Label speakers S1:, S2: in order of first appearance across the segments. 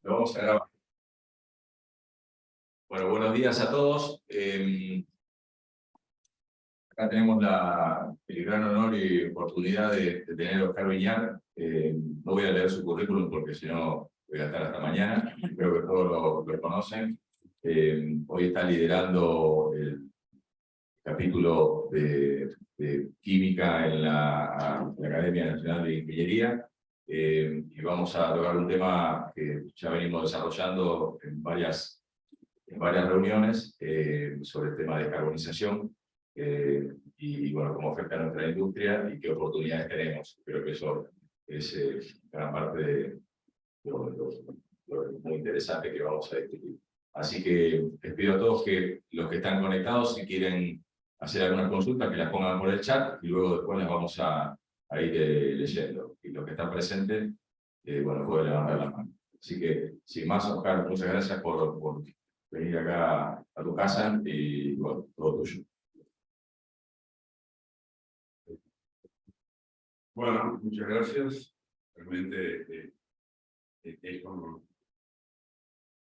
S1: Lo vamos a grabar. Bueno, buenos días a todos. Acá tenemos el gran honor y oportunidad de tener a Oscar Viñar. No voy a leer su currículum porque si no voy a estar hasta mañana. Creo que todos lo conocen. Hoy está liderando el capítulo de Química en la Academia Nacional de Ingeniería. Y vamos a tocar un tema que ya venimos desarrollando en varias reuniones sobre el tema de descarbonización y bueno, cómo afecta a nuestra industria y qué oportunidades tenemos. Creo que eso es gran parte de lo muy interesante que vamos a discutir. Así que les pido a todos que los que están conectados, si quieren hacer alguna consulta, que las pongan por el chat y luego después las vamos a ir leyendo. Y los que están presentes, bueno, pueden levantar la mano. Así que, sin más, Oscar, muchas gracias por venir acá a tu casa y bueno, todo tuyo.
S2: Bueno, muchas gracias. Realmente es como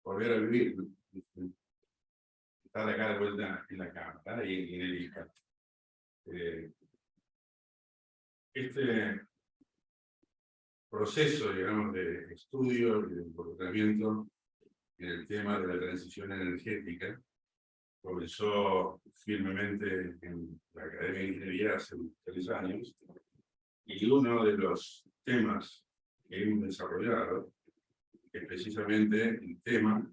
S2: volver a vivir, ¿no? Estar acá de vuelta en la cámara y en el ICA. Este proceso, digamos, de estudio y de involucramiento en el tema de la transición energética comenzó firmemente en la Academia de Ingeniería hace 3 años, y uno de los temas que hemos desarrollado es precisamente el tema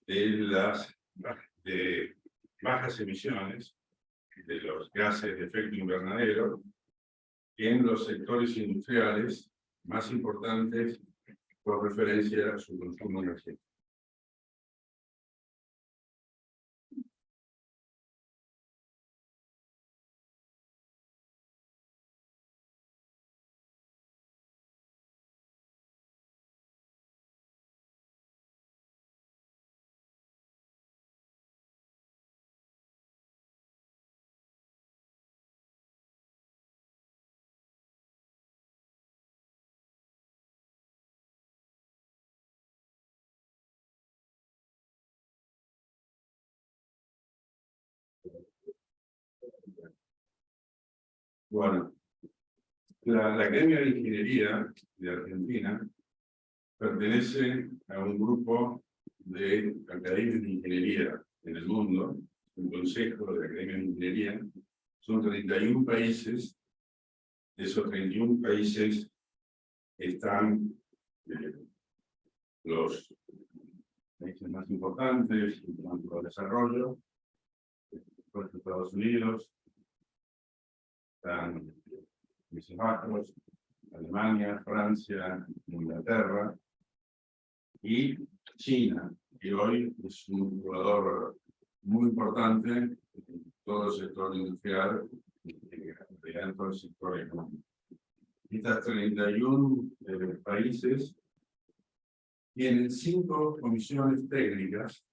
S2: de bajas emisiones de los gases de efecto invernadero en los sectores industriales más importantes por referencia a su consumo energético. Bueno, la Academia de Ingeniería de Argentina pertenece a un grupo de academias de ingeniería en el mundo, un consejo de academias de ingeniería. Son 31 países. De esos 31 países están los países más importantes en cuanto al desarrollo, los Estados Unidos, están Países Bajos, Alemania, Francia, Inglaterra y China, que hoy es un jugador muy importante en todo el sector industrial y en todo el sector económico. Estas 31 países tienen 5 comisiones técnicas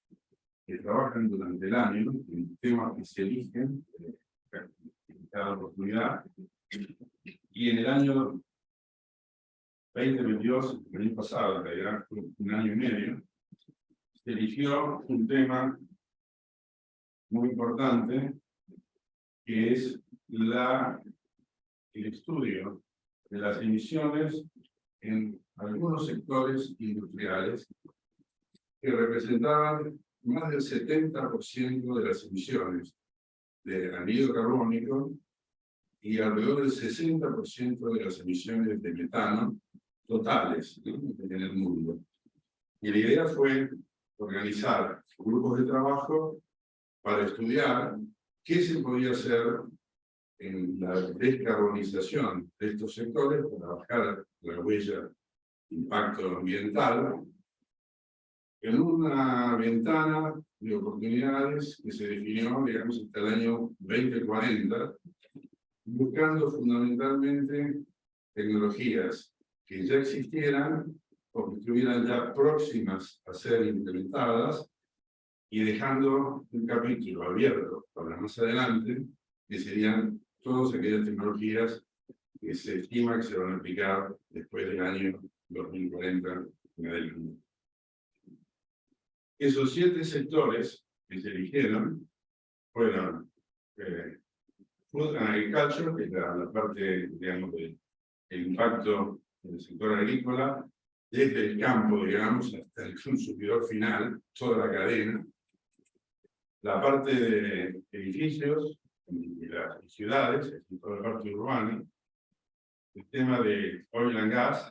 S2: que trabajan durante el año en temas que se eligen en cada oportunidad. Y en el año 2022, el año pasado, en realidad un año y medio, se eligió un tema muy importante, que es el estudio de las emisiones en algunos sectores industriales que representaban más del 70% de las emisiones de anhídrido carbónico y alrededor del 60% de las emisiones de metano totales, ¿no?, en el mundo. Y la idea fue organizar grupos de trabajo para estudiar qué se podía hacer en la descarbonización de estos sectores para bajar la huella de impacto ambiental en una ventana de oportunidades que se definió, digamos, hasta el año 2040, buscando fundamentalmente tecnologías que ya existieran o que estuvieran ya próximas a ser implementadas, y dejando un capítulo abierto para más adelante, que serían todas aquellas tecnologías que se estima que se van a aplicar después del año 2040 en adelante. Esos 7 sectores que se eligieron fueron Food and Agriculture, que es la parte, digamos, del impacto en el sector agrícola, desde el campo, digamos, hasta el consumidor final, toda la cadena. La parte de edificios y las ciudades, es decir, toda la parte urbana. El tema de oil and gas.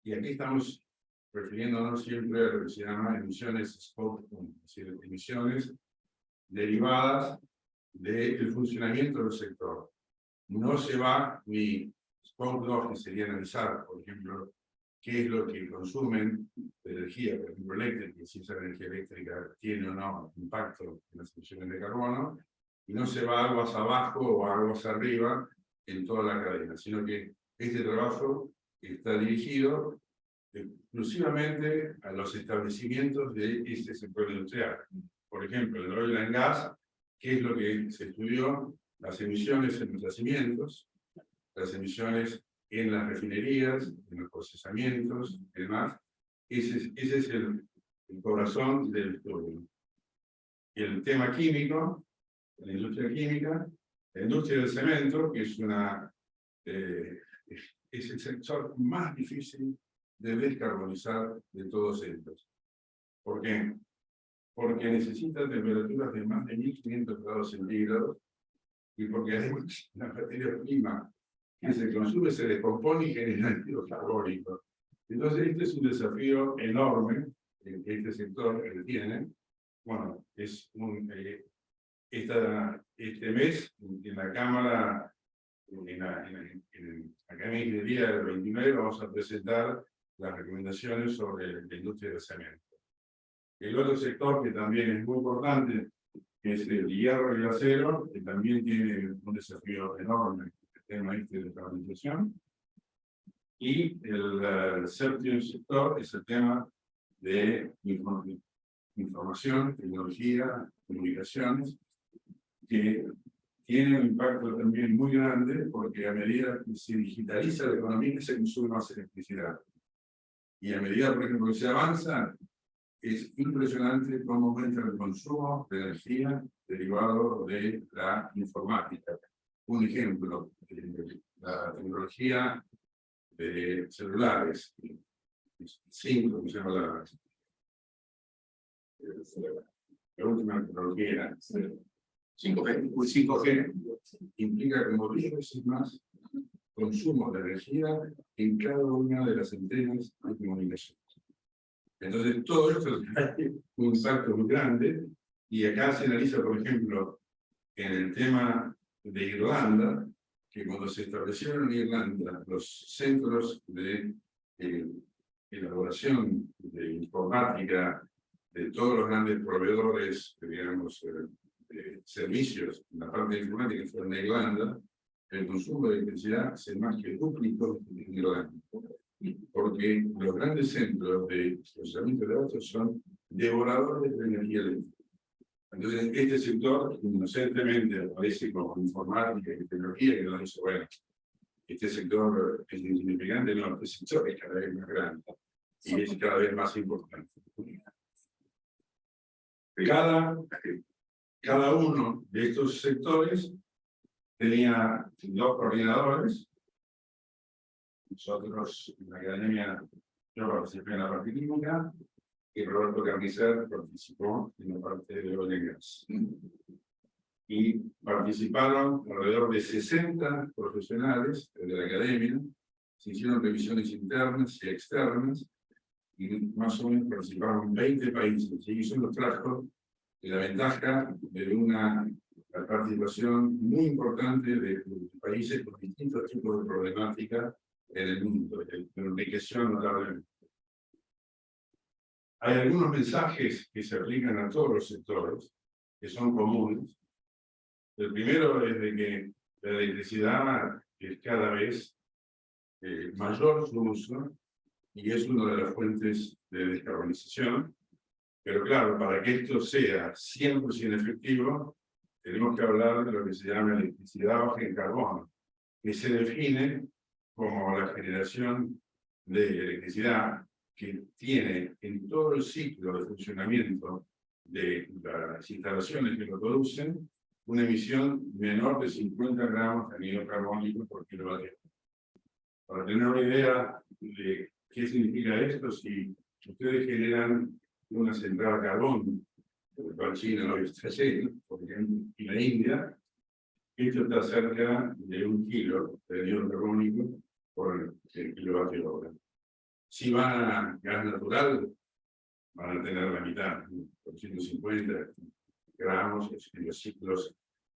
S2: Y aquí estamos refiriéndonos siempre a lo que se llama emisiones scope 1, es decir, emisiones derivadas del funcionamiento del sector. No se va ni scope 2, que sería analizar, por ejemplo, qué es lo que consumen de energía, por ejemplo, eléctrica, si esa energía eléctrica tiene o no impacto en las emisiones de carbono, y no se va aguas abajo o aguas arriba en toda la cadena, sino que este trabajo está dirigido exclusivamente a los establecimientos de este sector industrial. Por ejemplo, el oil and gas, ¿qué es lo que se estudió? Las emisiones en los yacimientos, las emisiones en las refinerías, en los procesamientos y demás. Ese es el corazón del estudio. El tema químico, la industria química, la industria del cemento, que es el sector más difícil de descarbonizar de todos ellos. ¿Por qué? Porque necesita temperaturas de más de 1500 grados centígrados y porque además la materia prima que se consume se descompone y genera ácido carbónico. Entonces este es un desafío enorme que este sector tiene. Bueno, es este mes en la Cámara, en la Academia de Ingeniería del 29, vamos a presentar las recomendaciones sobre la industria del cemento. El otro sector que también es muy importante es el hierro y el acero, que también tiene un desafío enorme, el tema de la carbonización. Y el séptimo sector es el tema de información, tecnología, comunicaciones, que tiene un impacto también muy grande, porque a medida que se digitaliza la economía se consume más electricidad. Y a medida, por ejemplo, que se avanza, es impresionante cómo aumenta el consumo de energía derivado de la informática. Un ejemplo, la tecnología de celulares, 5, que se llama la última tecnología, 5G. 5G implica como 10 veces más consumo de energía en cada una de las antenas de comunicación. Entonces, todo esto tiene un impacto muy grande, y acá se analiza, por ejemplo, en el tema de Irlanda, que cuando se establecieron en Irlanda los centros de elaboración de informática de todos los grandes proveedores, digamos, de servicios en la parte de informática que fueron en Irlanda, el consumo de electricidad se más que duplicó en Irlanda. Porque los grandes centros de procesamiento de datos son devoradores de energía eléctrica. Entonces, este sector inocentemente aparece como informática y tecnología, que no dice, bueno, este sector es insignificante, no, este sector es cada vez más grande y es cada vez más importante. Cada uno de estos sectores tenía 2 coordinadores. Nosotros en la academia, yo participé en la parte química y Roberto Carnicer participó en la parte de oil and gas. Y participaron alrededor de 60 profesionales de la academia, se hicieron revisiones internas y externas, y más o menos participaron 20 países. Y eso nos trajo la ventaja de una participación muy importante de países con distintos tipos de problemática en el mundo, de enriqueció notablemente. Hay algunos mensajes que se aplican a todos los sectores, que son comunes. El primero es de que la electricidad es cada vez mayor su uso, y es una de las fuentes de descarbonización. Pero claro, para que esto sea 100% efectivo, tenemos que hablar de lo que se llama electricidad baja en carbono, que se define como la generación de electricidad que tiene en todo el ciclo de funcionamiento de las instalaciones que lo producen una emisión menor de 50 gramos de anhídrido carbónico por kilovatio. Para tener una idea de qué significa esto, si ustedes generan una central a carbón, por ejemplo China hoy está lleno, por ejemplo, y la India, esto está cerca de 1 kilo de anhídrido carbónico por kilovatio hora. Si van a gas natural, van a tener la mitad, por 150 gramos en los ciclos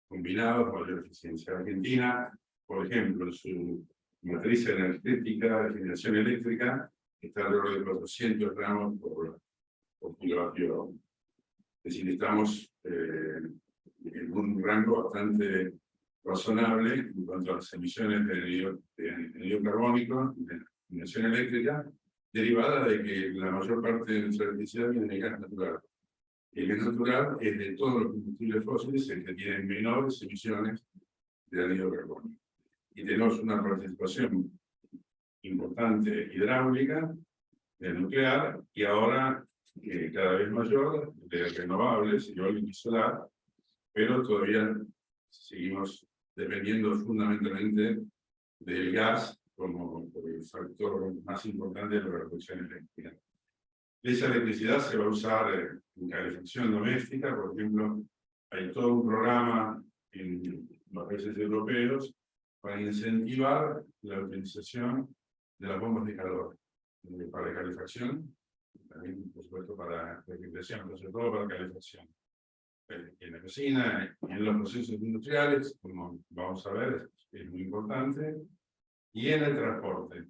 S2: combinados, mayor eficiencia. Argentina, por ejemplo, en su matriz energética de generación eléctrica, está alrededor de 400 gramos por kilovatio hora. Es decir, estamos en un rango bastante razonable en cuanto a las emisiones de anhídrido carbónico de generación eléctrica, derivada de que la mayor parte de nuestra electricidad viene de gas natural. El gas natural es de todos los combustibles fósiles el que tiene menores emisiones de anhídrido carbónico. Y tenemos una participación importante hidráulica, del nuclear, y ahora cada vez mayor de renovables, eólico y solar, pero todavía seguimos dependiendo fundamentalmente del gas como el factor más importante de la producción eléctrica. Esa electricidad se va a usar en calefacción doméstica, por ejemplo, hay todo un programa en los países europeos para incentivar la utilización de las bombas de calor para calefacción, también por supuesto para refrigeración, pero sobre todo para calefacción. En la cocina y en los procesos industriales, como vamos a ver, es muy importante. Y en el transporte.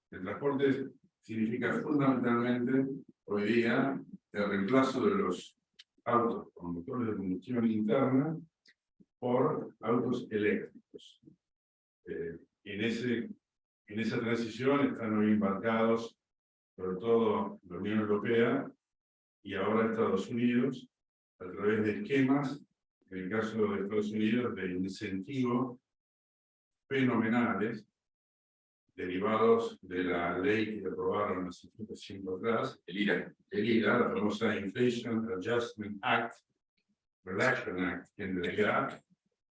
S2: El transporte significa fundamentalmente hoy día el reemplazo de los autos con motores de combustión interna por autos eléctricos. En esa transición están hoy embarcados sobre todo la Unión Europea y ahora Estados Unidos a través de esquemas, en el caso de Estados Unidos, de incentivo fenomenales derivados de la ley que aprobaron hace 5 atrás, el IRA, la famosa Inflation Adjustment Act, Reduction Act, que en realidad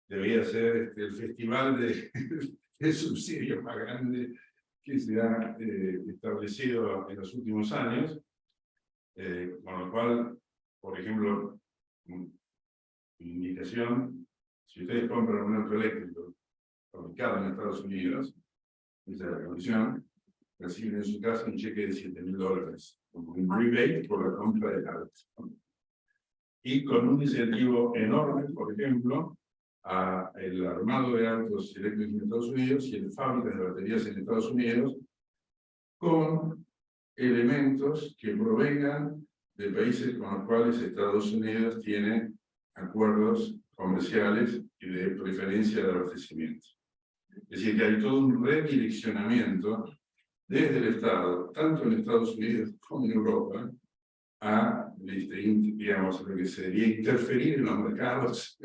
S2: debía ser el festival de subsidios más grande que se ha establecido en los últimos años, con lo cual, por ejemplo, indicación, si ustedes compran un auto eléctrico fabricado en Estados Unidos, esa es la condición, reciben en su casa un cheque de $7.000, como un rebate por la compra del auto. Y con un incentivo enorme, por ejemplo, a el armado de autos eléctricos en Estados Unidos y el fábricas de baterías en Estados Unidos, con elementos que provengan de países con los cuales Estados Unidos tiene acuerdos comerciales y de preferencia de abastecimiento. Es decir, que hay todo un redireccionamiento desde el Estado, tanto en Estados Unidos como en Europa, a, digamos, lo que sería interferir en los mercados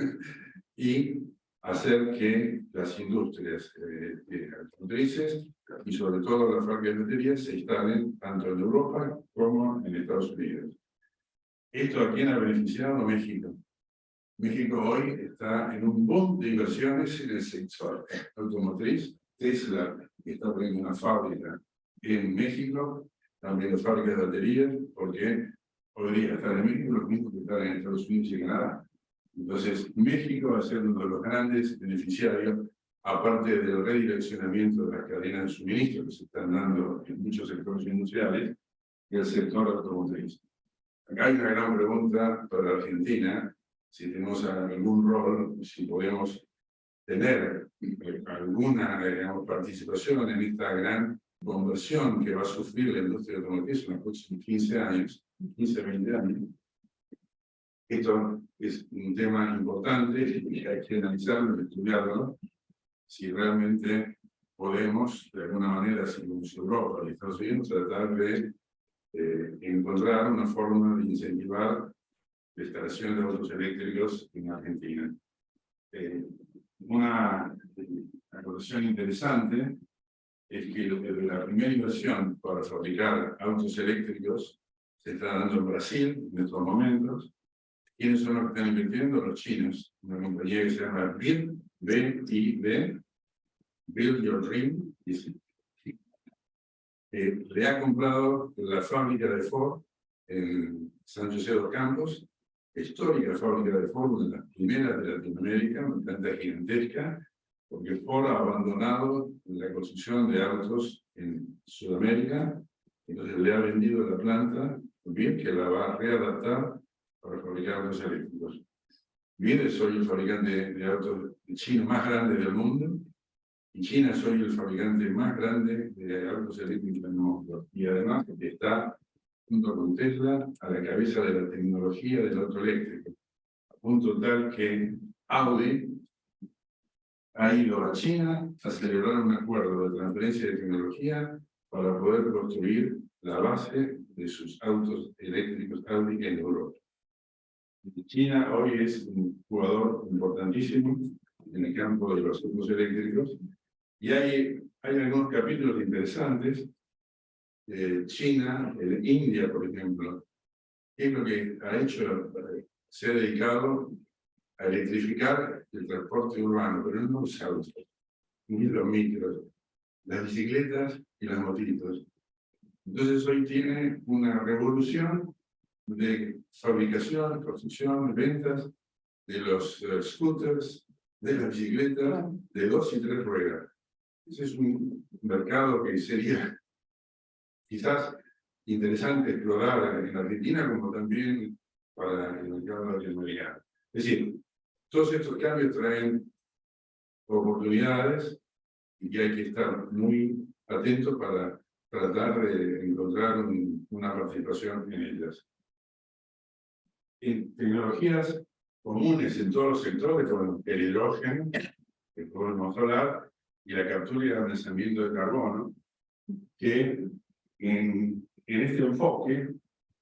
S2: y hacer que las industrias automotrices y sobre todo las fábricas de baterías se instalen tanto en Europa como en Estados Unidos. ¿Esto a quién ha beneficiado? México. México hoy está en un boom de inversiones en el sector automotriz. Tesla está poniendo una fábrica en México, también las fábricas de baterías, porque podría estar en México lo mismo que estar en Estados Unidos y Canadá. Entonces, México va a ser uno de los grandes beneficiarios, aparte del redireccionamiento de las cadenas de suministro que se están dando en muchos sectores industriales y el sector automotriz. Acá hay una gran pregunta para Argentina, si tenemos algún rol, si podemos tener alguna participación en esta gran conversión que va a sufrir la industria automotriz en los próximos 15 años, 15 a 20 años. Esto es un tema importante y hay que analizarlo y estudiarlo, si realmente podemos, de alguna manera, si como Europa y Estados Unidos, tratar de encontrar una forma de incentivar la instalación de autos eléctricos en Argentina. Una acotación interesante es que la primera inversión para fabricar autos eléctricos se está dando en Brasil en estos momentos. ¿Quiénes son los que están invirtiendo? Los chinos. Una compañía que se llama BID, B-I-D, Build Your Dream, dice. Le ha comprado la fábrica de Ford en San José de los Campos, histórica fábrica de Ford, una de las primeras de Latinoamérica, una planta gigantesca, porque Ford ha abandonado la construcción de autos en Sudamérica, entonces le ha vendido la planta, bien, que la va a readaptar para fabricar autos eléctricos. Bien, soy el fabricante de autos chino más grande del mundo, y China soy el fabricante más grande de autos eléctricos del mundo, y además está junto con Tesla a la cabeza de la tecnología del auto eléctrico, a punto tal que Audi ha ido a China a celebrar un acuerdo de transferencia de tecnología para poder construir la base de sus autos eléctricos Audi en Europa. China hoy es un jugador importantísimo en el campo de los autos eléctricos y hay algunos capítulos interesantes. China, India, por ejemplo, ¿qué es lo que ha hecho? Se ha dedicado a electrificar el transporte urbano, pero no los autos, ni los micros, las bicicletas y las motitos. Entonces hoy tiene una revolución de fabricación, construcción, ventas de los scooters, de las bicicletas de 2 y 3 ruedas. Ese es un mercado que sería quizás interesante explorar en Argentina, como también para el mercado latinoamericano. Es decir, todos estos cambios traen oportunidades y hay que estar muy atentos para tratar de encontrar una participación en ellas. En tecnologías comunes en todos los sectores, como el hidrógeno, que podemos hablar, y la captura y el almacenamiento de carbono, que en este enfoque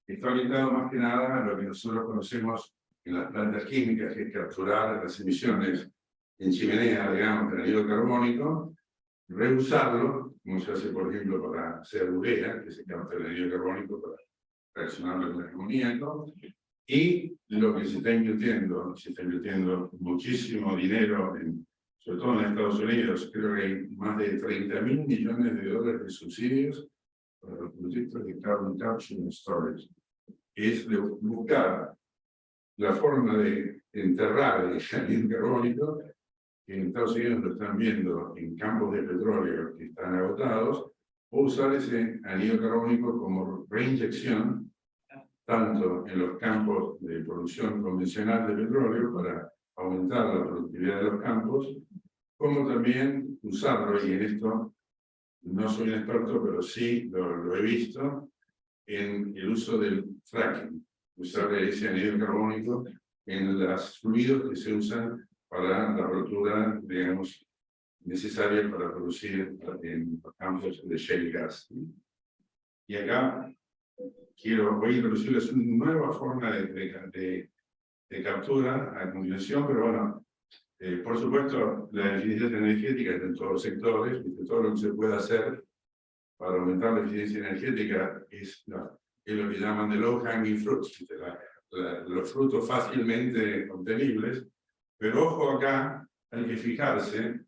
S2: está orientado más que nada a lo que nosotros conocemos en las plantas químicas, que es capturar las emisiones en chimenea, digamos, del anhídrido carbónico, reusarlo, como se hace, por ejemplo, para hacer urea, que se capta el anhídrido carbónico para reaccionarlo con el amoníaco, y lo que se está invirtiendo muchísimo dinero, sobre todo en Estados Unidos, creo que hay más de 30.000 millones de dólares de subsidios para los proyectos de Carbon Capture and Storage. Es buscar la forma de enterrar el anhídrido carbónico, que en Estados Unidos lo están viendo en campos de petróleo que están agotados, o usar ese anhídrido carbónico como reinyección tanto en los campos de producción convencional de petróleo para aumentar la productividad de los campos, como también usarlo, y en esto no soy un experto, pero sí lo he visto, en el uso del fracking, usar ese anhídrido carbónico en los fluidos que se usan para la rotura, digamos, necesaria para producir en los campos de shale gas. Y acá voy a introducirles una nueva forma de captura a continuación, pero bueno, por supuesto, la eficiencia energética está en todos los sectores, todo lo que se puede hacer para aumentar la eficiencia energética es lo que llaman de low hanging fruits, los frutos fácilmente obtenibles, pero ojo acá, hay que fijarse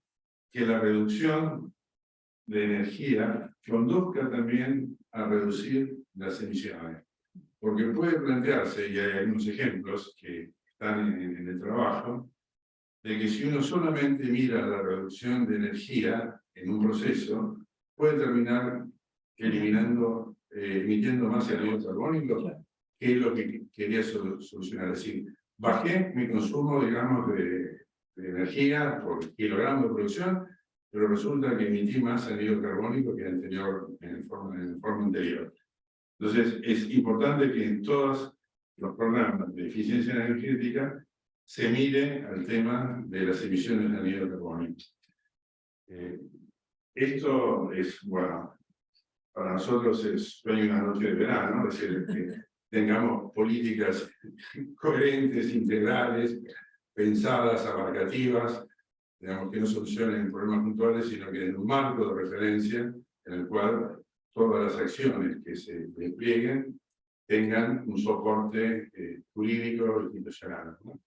S2: que la reducción de energía conduzca también a reducir las emisiones. Porque puede plantearse, y hay algunos ejemplos que están en el trabajo, de que si uno solamente mira la reducción de energía en un proceso, puede terminar emitiendo más anhídrido carbónico, que es lo que quería solucionar. Es decir, bajé mi consumo, digamos, de energía por kilogramo de producción, pero resulta que emití más anhídrido carbónico que en forma anterior. Entonces, es importante que en todos los programas de eficiencia energética se mire al tema de las emisiones de anhídrido carbónico. Esto es, bueno, para nosotros es sueño una noche de verano, es decir, que tengamos políticas coherentes, integrales, pensadas, abarcativas, digamos, que no solucionen problemas puntuales, sino que den un marco de referencia en el cual todas las acciones que se desplieguen tengan un soporte jurídico institucional, ¿no?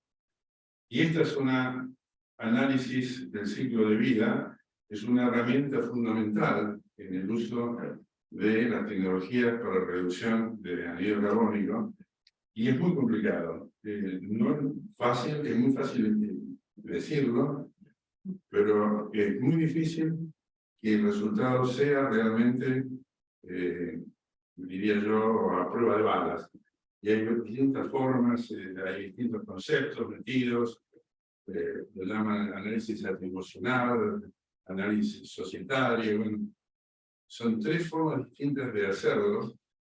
S2: Y esta es una análisis del ciclo de vida, es una herramienta fundamental en el uso de las tecnologías para la reducción de anhídrido carbónico, y es muy complicado. No es fácil, es muy fácil decirlo, pero es muy difícil que el resultado sea realmente, diría yo, a prueba de balas. Y hay distintas formas, hay distintos conceptos metidos, lo llaman análisis atribucional, análisis societario. Bueno, son tres formas distintas de hacerlo,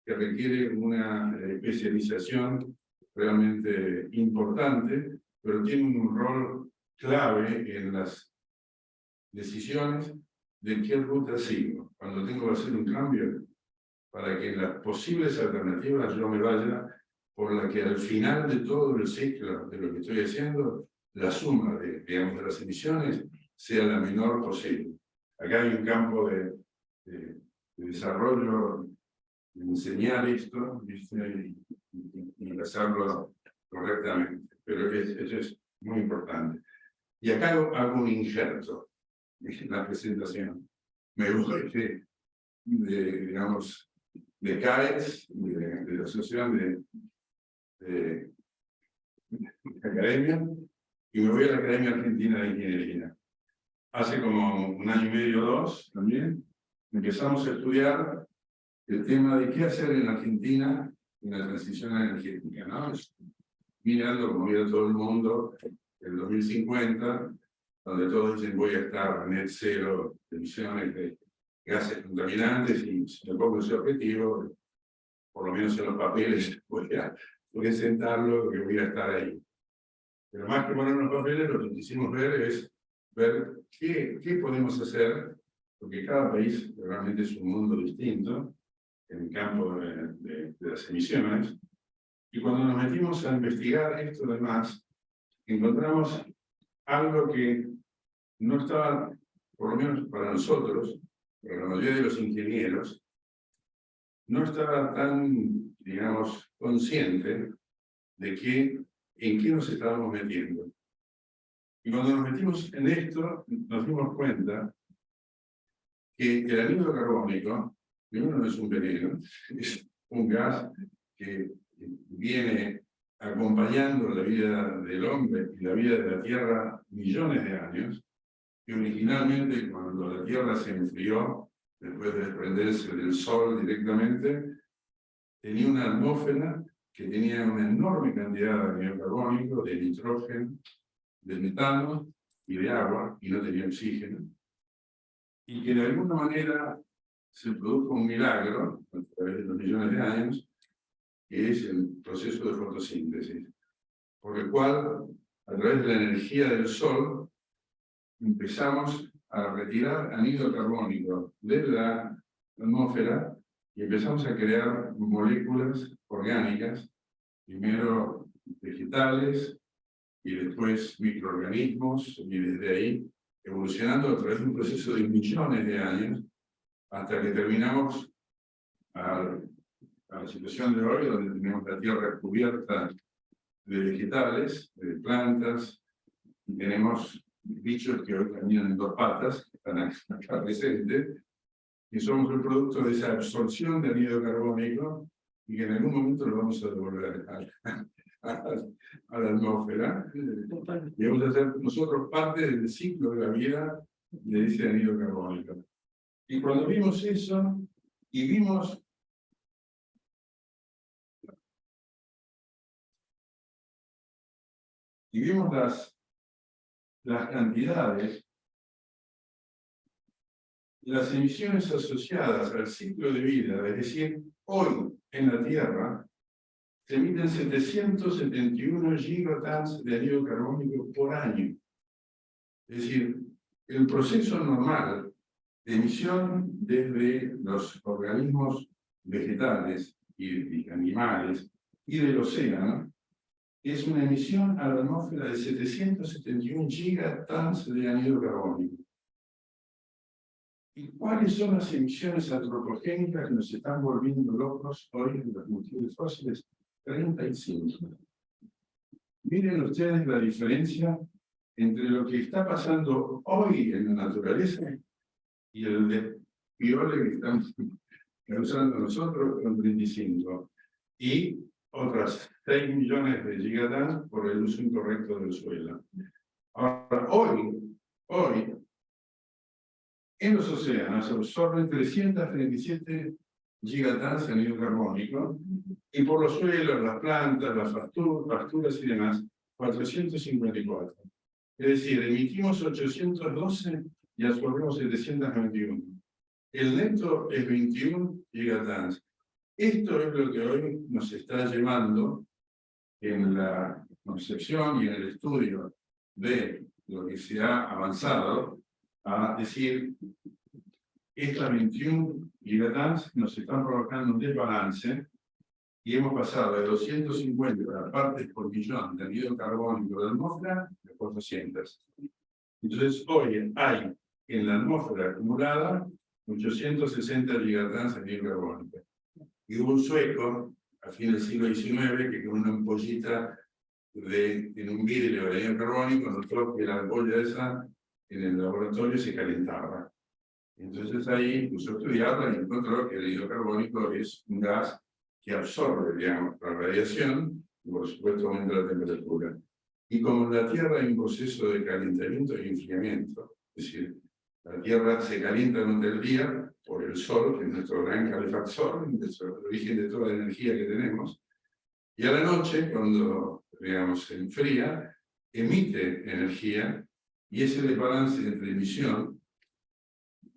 S2: que requiere una especialización realmente importante, pero tienen un rol clave en las decisiones de qué ruta sigo. Cuando tengo que hacer un cambio, para que en las posibles alternativas yo me vaya por la que al final de todo el ciclo de lo que estoy haciendo, la suma de, digamos, de las emisiones sea la menor posible. Acá hay un campo de desarrollo, de enseñar esto, ¿viste? Y hacerlo correctamente. Pero eso es muy importante. Y acá hago un injerto en la presentación. Me voy digamos, de CAES, de la Asociación de Academia, y me voy a la Academia Argentina de Ingeniería. Hace como 1 año y medio o 2 también, empezamos a estudiar el tema de qué hacer en Argentina en la transición energética, ¿no? Mirando, como mira todo el mundo, el 2050, donde todos dicen voy a estar a net cero de emisiones de gases contaminantes, y si me pongo ese objetivo, por lo menos en los papeles voy a presentarlo, que voy a estar ahí. Pero más que poner en los papeles, lo que quisimos ver es ver qué podemos hacer, porque cada país realmente es un mundo distinto en el campo de las emisiones. Y cuando nos metimos a investigar esto además, encontramos algo que no estaba, por lo menos para nosotros, para la mayoría de los ingenieros, no estaba tan, digamos, consciente de en qué nos estábamos metiendo. Y cuando nos metimos en esto, nos dimos cuenta que el anhídrido carbónico, primero, no es un veneno, es un gas que viene acompañando la vida del hombre y la vida de la Tierra millones de años, que originalmente, cuando la Tierra se enfrió, después de desprenderse del Sol directamente, tenía una atmósfera que tenía una enorme cantidad de anhídrido carbónico, de nitrógeno, de metano y de agua, y no tenía oxígeno, y que de alguna manera se produjo un milagro a través de los millones de años, que es el proceso de fotosíntesis, por el cual, a través de la energía del Sol, empezamos a retirar anhídrido carbónico de la atmósfera y empezamos a crear moléculas orgánicas, primero vegetales y después microorganismos, y desde ahí evolucionando a través de un proceso de millones de años, hasta que terminamos a la situación de hoy, donde tenemos la Tierra cubierta de vegetales, de plantas, y tenemos bichos que hoy caminan en 2 patas, que están acá presentes, y somos el producto de esa absorción de anhídrido carbónico, y que en algún momento lo vamos a devolver a la atmósfera, y vamos a ser nosotros parte del ciclo de la vida de ese anhídrido carbónico. Y cuando vimos eso, y vimos las cantidades, las emisiones asociadas al ciclo de vida, es decir, hoy en la Tierra, se emiten 771 gigotons de anhídrido carbónico por año. Es decir, el proceso normal de emisión desde los organismos vegetales y animales y del océano es una emisión a la atmósfera de 771 gigatons de anhídrido carbónico. ¿Y cuáles son las emisiones antropogénicas que nos están volviendo locos hoy en los combustibles fósiles? 35. Miren ustedes la diferencia entre lo que está pasando hoy en la naturaleza y el despiole que estamos causando nosotros con 35. Y otras 6 millones de gigatons por el uso incorrecto del suelo. Ahora, hoy, en los océanos se absorben 337 gigatons de anhídrido carbónico, y por los suelos, las plantas, las pasturas y demás, 454. Es decir, emitimos 812 y absorbemos 791. El neto es 21 gigatons. Esto es lo que hoy nos está llevando en la concepción y en el estudio de lo que se ha avanzado a decir, estas 21 gigatons nos están provocando un desbalance y hemos pasado de 250 partes por millón de anhídrido carbónico de la atmósfera a 400. Entonces, hoy hay en la atmósfera acumulada 860 gigatons de anhídrido carbónico. Y hubo un sueco, a fin del siglo XIX, que con una ampollita en un vidrio de anhídrido carbónico notó que la ampolla esa en el laboratorio se calentaba. Entonces ahí puso a estudiarla y encontró que el anhídrido carbónico es un gas que absorbe, digamos, la radiación y por supuesto aumenta la temperatura. Y como en la Tierra hay un proceso de calentamiento y enfriamiento, es decir, la Tierra se calienta durante el día por el Sol, que es nuestro gran calefactor, es el origen de toda la energía que tenemos, y a la noche, cuando, digamos, se enfría, emite energía, y ese desbalance entre emisión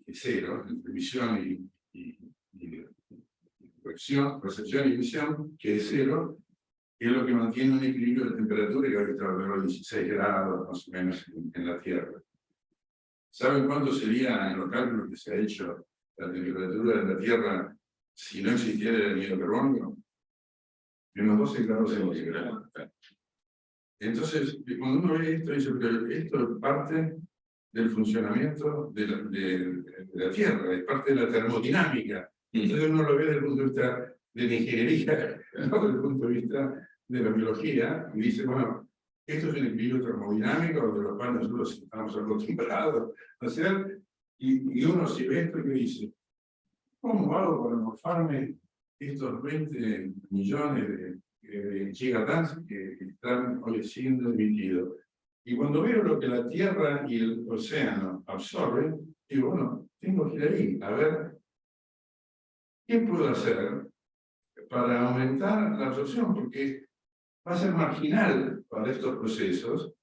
S2: y cero, entre emisión y recepción y emisión, que es cero, es lo que mantiene un equilibrio de temperatura que ahora está alrededor de 16 grados, más o menos, en la Tierra. ¿Saben cuánto sería en los cálculos que se ha hecho la temperatura de la Tierra si no existiera el anhídrido carbónico? Menos 12 grados centígrados. Entonces, cuando uno ve esto, dice que esto es parte del funcionamiento de la Tierra, es parte de la termodinámica. Entonces uno lo ve desde el punto de vista de la ingeniería, no desde el punto de vista de la biología, y dice, bueno, esto es un equilibrio termodinámico de lo cual nosotros estamos acostumbrados a hacer, y uno si ve esto que dice, ¿cómo hago para morfarme estos 20 millones de gigatons que están hoy siendo emitidos? Y cuando veo lo que la Tierra y el océano absorben, digo, bueno, tengo que ir ahí a ver qué puedo hacer para aumentar la absorción, porque va a ser marginal para estos procesos,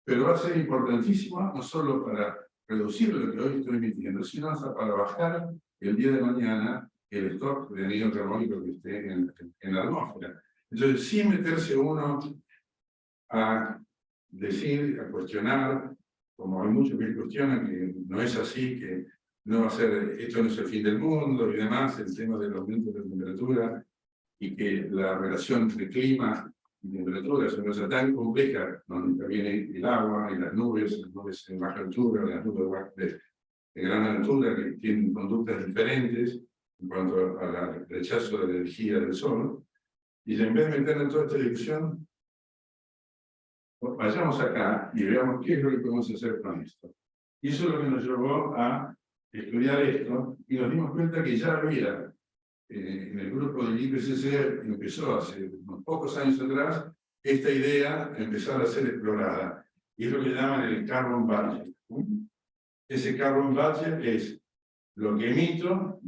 S2: pero va a ser importantísimo no solo para reducir lo que hoy estoy emitiendo, sino hasta para bajar el día de mañana el stock de anhídrido carbónico que esté en la atmósfera. Entonces, sin meterse uno a decir, a cuestionar, como hay muchos que cuestionan que no es así, que no va a ser, esto no es el fin del mundo y demás, el tema del aumento de la temperatura y que la relación entre clima y temperatura es una cosa tan compleja, donde interviene el agua y las nubes en baja altura, las nubes de gran altura que tienen conductas diferentes en cuanto al rechazo de la energía del sol, y en vez de meter en toda esta discusión, vayamos acá y veamos qué es lo que podemos hacer con esto. Y eso es lo que nos llevó a estudiar esto, y nos dimos cuenta que ya había, en el grupo del IPCC, empezó hace unos pocos años atrás, esta idea de empezar a ser explorada, y es lo que llaman el carbon budget. Ese carbon budget es lo que emito,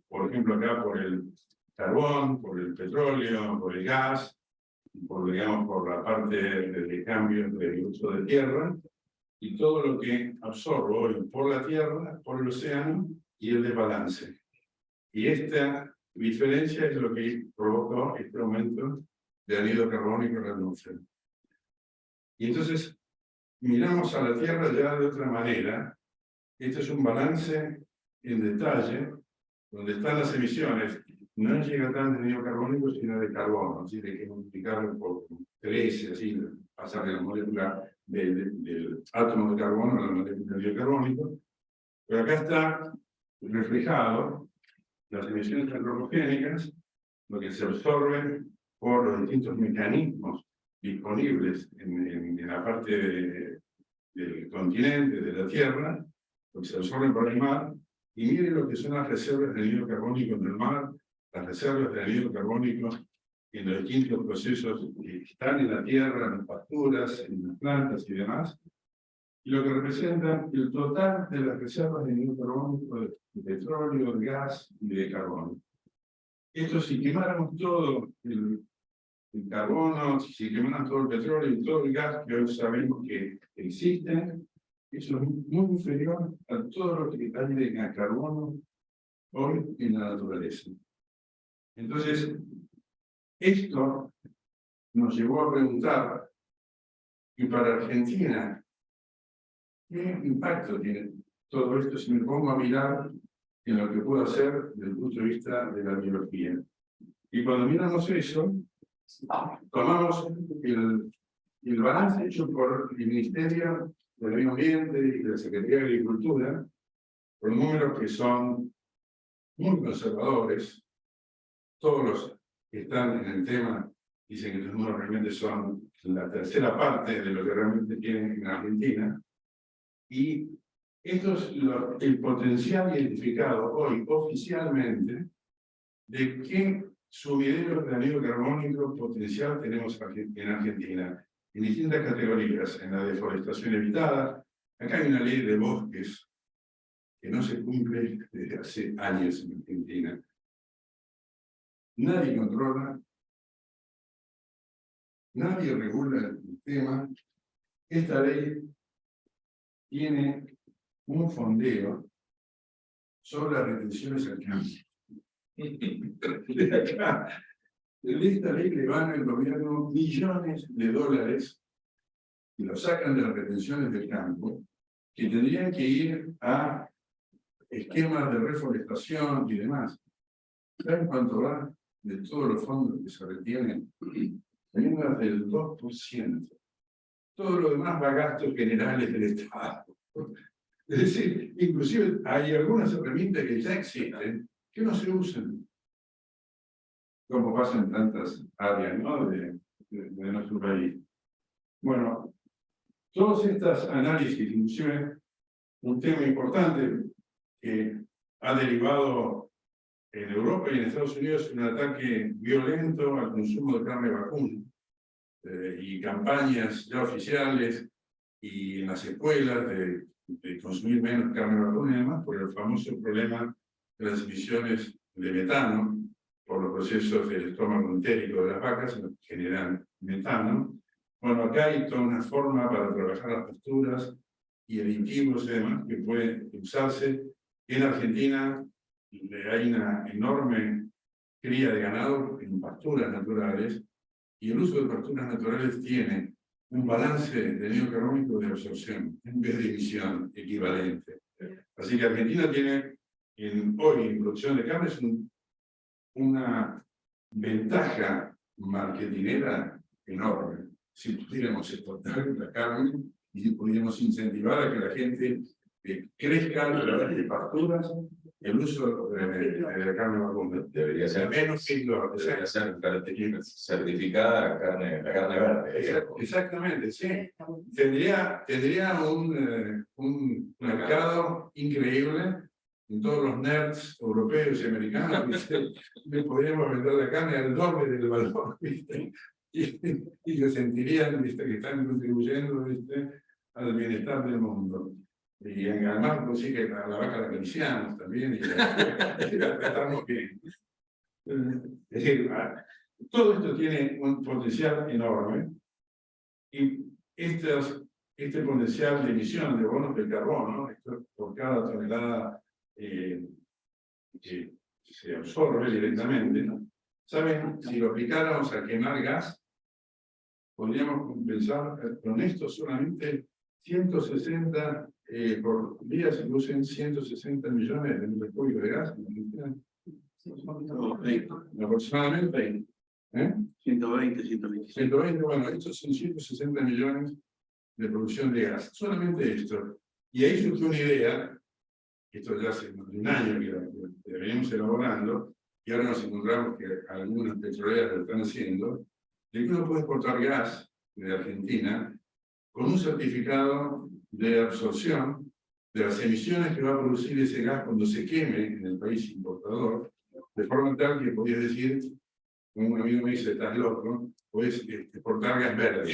S2: por ejemplo acá por el carbón, por el petróleo, por el gas, digamos, por la parte de cambio de uso de tierra, y todo lo que absorbo hoy por la tierra, por el océano, y el desbalance. Y esta diferencia es lo que provocó este aumento de anhídrido carbónico en la atmósfera. Y entonces, miramos a la Tierra ya de otra manera. Este es un balance en detalle, donde están las emisiones. no llega tanto de anhídrido carbónico, sino de carbono, así que hay que multiplicarlo por 13, así, pasar de la molécula del átomo de carbono a la molécula de anhídrido carbónico. Pero acá está reflejado las emisiones antropogénicas, lo que se absorbe por los distintos mecanismos disponibles en la parte del continente, de la Tierra, lo que se absorbe por el mar, y miren lo que son las reservas de anhídrido carbónico en el mar, las reservas de anhídrido carbónico en los distintos procesos que están en la Tierra, en las pasturas, en las plantas y demás, y lo que representa el total de las reservas de anhídrido carbónico de petróleo, de gas y de carbono. Esto, si quemáramos todo el carbono, si quemáramos todo el petróleo y todo el gas que hoy sabemos que existen, eso es muy inferior a todo lo que hay en carbono hoy en la naturaleza. Entonces, esto nos llevó a preguntar, y para Argentina, ¿qué impacto tiene todo esto si me pongo a mirar en lo que puedo hacer desde el punto de vista de la biología? Y cuando miramos eso, tomamos el balance hecho por el Ministerio del Medio Ambiente y de la Secretaría de Agricultura, por números que son muy conservadores. Todos los que están en el tema dicen que los números realmente son la tercera parte de lo que realmente tienen en Argentina. Y esto es el potencial identificado hoy oficialmente de qué sumideros de anhídrido carbónico potencial tenemos en Argentina, en distintas categorías, en la deforestación evitada. Acá hay una ley de bosques que no se cumple desde hace años en Argentina. Nadie controla, nadie regula el tema. Esta ley tiene un fondeo sobre las retenciones al campo. De acá, de esta ley le van al gobierno millones de dólares y lo sacan de las retenciones del campo, que tendrían que ir a esquemas de reforestación y demás. ¿Saben cuánto va de todos los fondos que se retienen? Menos del 2%. Todo lo demás va a gastos generales del Estado. Es decir, inclusive hay algunas herramientas que ya existen que no se usan, como pasa en tantas áreas, ¿no? de nuestro país. Bueno, todos estos análisis, inclusive un tema importante que ha derivado en Europa y en Estados Unidos un ataque violento al consumo de carne vacuna y campañas ya oficiales y en las escuelas de consumir menos carne vacuna y demás por el famoso problema de las emisiones de metano por los procesos del estómago entérico de las vacas que generan metano. Bueno, acá hay toda una forma para trabajar las posturas y aditivos y demás que pueden usarse. En Argentina hay una enorme cría de ganado en pasturas naturales y el uso de pasturas naturales tiene un balance de anhídrido carbónico de absorción en vez de emisión equivalente. Así que Argentina tiene hoy en producción de carne una ventaja marketinera enorme. Si pudiéramos exportar la carne y si pudiéramos incentivar a que la gente crezca a través de pasturas el uso de la carne vacuna.
S1: Debería ser menos ciclo, debería ser certificada la carne verde.
S2: Exactamente, sí. Tendría un mercado increíble en todos los nerds europeos y americanos. Le podríamos vender la carne al doble del valor, ¿viste? Y se sentirían, ¿viste?, que están contribuyendo, ¿viste?, al bienestar del mundo. Y además consigue la vaca la acariciamos también y la tratamos bien. Es decir, todo esto tiene un potencial enorme y este potencial de emisión de bonos de carbono, esto por cada tonelada que se absorbe directamente, ¿no? ¿Saben? Si lo aplicáramos a quemar gas, podríamos compensar con esto solamente 160 por día se producen 160 millones de metros cúbicos de gas en Argentina. Aproximadamente 20.
S3: 120, 125.
S2: 120, bueno, estos son 160 millones de producción de gas. Solamente esto. Y ahí surgió una idea, esto ya hace un año que la venimos elaborando, y ahora nos encontramos que algunas petroleras lo están haciendo, de que uno puede exportar gas de Argentina con un certificado de absorción de las emisiones que va a producir ese gas cuando se queme en el país importador, de forma tal que podías decir, como un amigo me dice, estás loco, puedes exportar gas verde.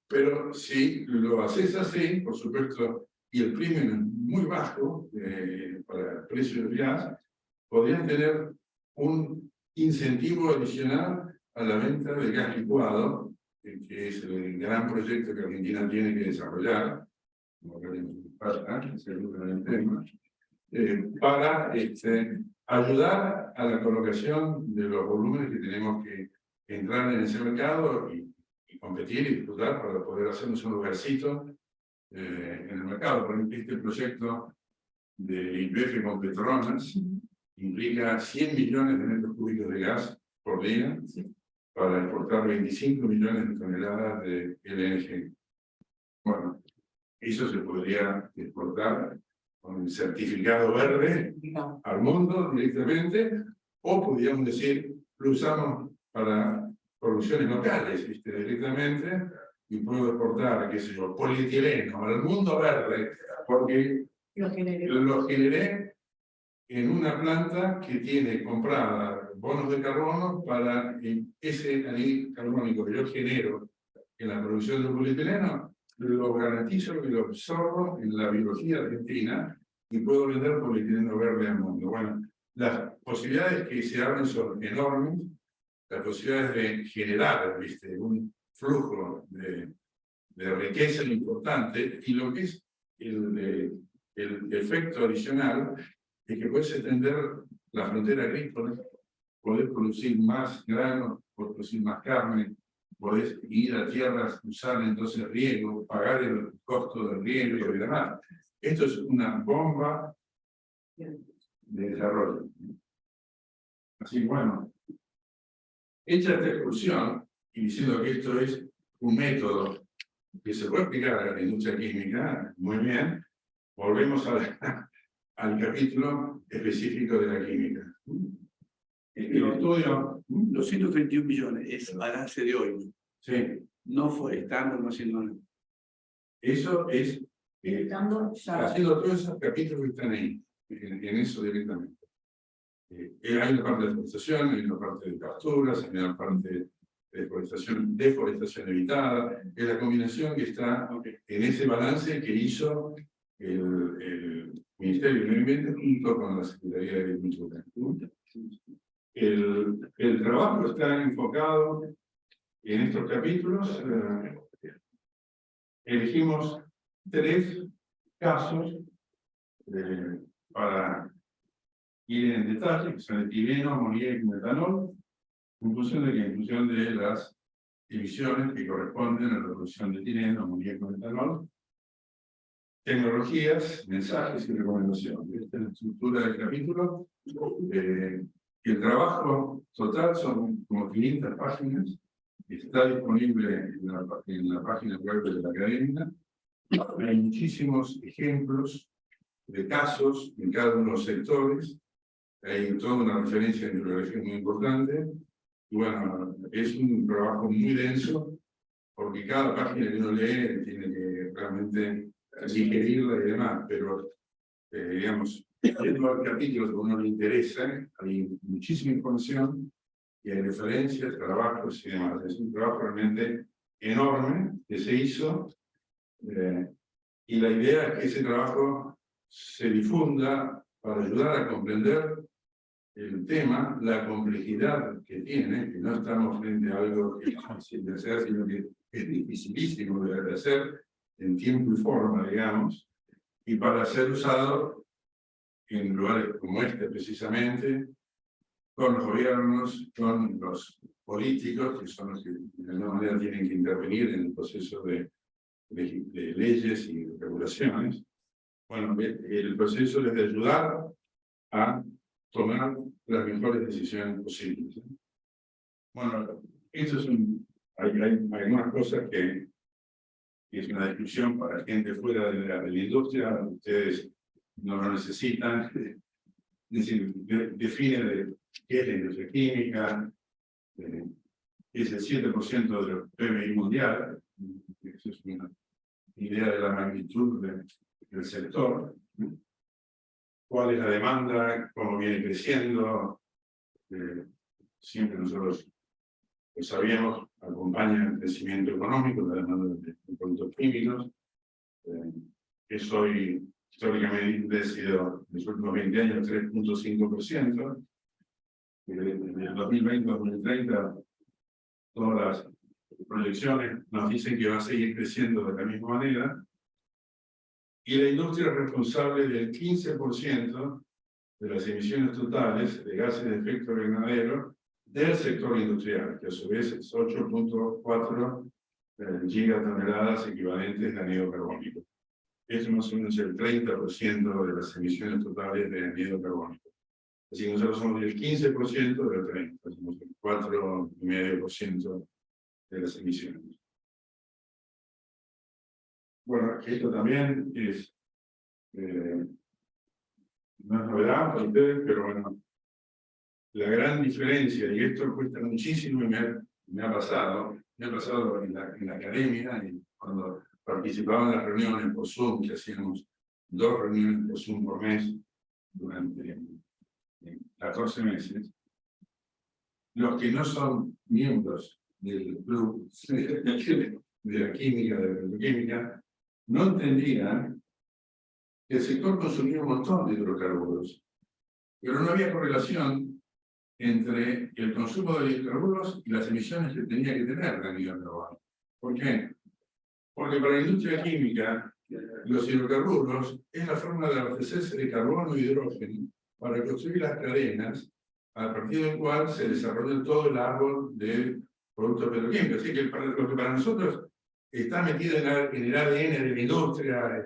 S2: Pero si lo haces así, por supuesto, y el premium es muy bajo para el precio del gas, podrían tener un incentivo adicional a la venta de gas licuado, que es el gran proyecto que Argentina tiene que desarrollar, como veremos en el tema, para ayudar a la colocación de los volúmenes que tenemos que entrar en ese mercado y competir y disputar para poder hacernos un lugarcito en el mercado. Por ejemplo, este proyecto de YPF con Petronas implica 100 millones de metros cúbicos de gas por día para exportar 25 millones de toneladas de LNG. Bueno, eso se podría exportar con el certificado verde al mundo directamente, o podríamos decir, lo usamos para producciones locales directamente, y puedo exportar, qué sé yo, polietileno al mundo verde, porque lo generé en una planta que tiene comprada bonos de carbono para ese anhídrido carbónico que yo genero en la producción de polietileno, lo garantizo que lo absorbo en la biología argentina y puedo vender polietileno verde al mundo. Bueno, las posibilidades que se abren son enormes, las posibilidades de generar un flujo de riqueza importante, y lo que es el efecto adicional es que puedes extender la frontera agrícola, podés producir más granos, podés producir más carne, podés ir a tierras, usar entonces riego, pagar el costo del riego y demás. Esto es una bomba de desarrollo. Así, bueno, hecha esta exclusión, y diciendo que esto es un método que se puede aplicar a la industria química, muy bien, volvemos al capítulo específico de la química. El estudio...
S3: Los 131 millones es balance de hoy.
S2: Sí.
S3: No estamos haciendo nada.
S2: Eso es... haciendo todos esos capítulos que están ahí, en eso directamente. Hay una parte de deforestación, hay una parte de pasturas, hay una parte de deforestación evitada, es la combinación que está en ese balance que hizo el Ministerio del Medio Ambiente junto con la Secretaría de Agricultura. El trabajo está enfocado en estos capítulos. Elegimos 3 casos para ir en detalle, que son etileno, amoníaco y metanol, en función de las emisiones que corresponden a la producción de etileno, amoníaco y metanol, tecnologías, mensajes y recomendaciones. Esta es la estructura del capítulo. El trabajo total son como 500 páginas. Está disponible en la página web de la academia. Hay muchísimos ejemplos de casos en cada uno de los sectores. Hay toda una referencia en bibliografía muy importante. Y bueno, es un trabajo muy denso, porque cada página que uno lee tiene que realmente digerirla y demás, pero digamos, yendo al capítulo que a uno le interesa, hay muchísima información y hay referencias, trabajos y demás. Es un trabajo realmente enorme que se hizo, y la idea es que ese trabajo se difunda para ayudar a comprender el tema, la complejidad que tiene, que no estamos frente a algo que es fácil de hacer, sino que es dificilísimo de hacer en tiempo y forma, digamos, y para ser usado en lugares como este precisamente, con los gobiernos, con los políticos, que son los que de alguna manera tienen que intervenir en el proceso de leyes y regulaciones. Bueno, el proceso es de ayudar a tomar las mejores decisiones posibles. Bueno, eso es hay algunas cosas que es una discusión para gente fuera de la industria. Ustedes no lo necesitan. Es decir, define qué es la industria química, es el 7% del PBI mundial. Eso es una idea de la magnitud del sector. ¿Cuál es la demanda? ¿Cómo viene creciendo? Siempre nosotros lo sabíamos, acompaña el crecimiento económico, la demanda de productos químicos. Es hoy, históricamente, ha sido en los últimos 20 años 3.5%. Desde el 2020 a 2030, todas las proyecciones nos dicen que va a seguir creciendo de la misma manera. Y la industria es responsable del 15% de las emisiones totales de gases de efecto invernadero del sector industrial, que a su vez es 8.4 gigatoneladas equivalentes de anhídrido carbónico. Es más o menos el 30% de las emisiones totales de anhídrido carbónico. Así que nosotros somos el 15% del 30%, somos el 4,5% de las emisiones. Bueno, esto también es no es novedad para ustedes, pero bueno, la gran diferencia, y esto cuesta muchísimo y me ha pasado en la academia, y cuando participaba en las reuniones por Zoom, que hacíamos 2 reuniones por Zoom por mes durante 14 meses, los que no son miembros del club de la química, de la petroquímica, no entendían que el sector consumía un montón de hidrocarburos, pero no había correlación entre el consumo de hidrocarburos y las emisiones que tenía que tener de anhídrido carbónico. ¿Por qué? Porque para la industria química, los hidrocarburos es la forma de abastecerse de carbono y hidrógeno para construir las cadenas a partir del cual se desarrolla todo el árbol de productos petroquímicos. Así que lo que para nosotros está metido en el ADN de la industria,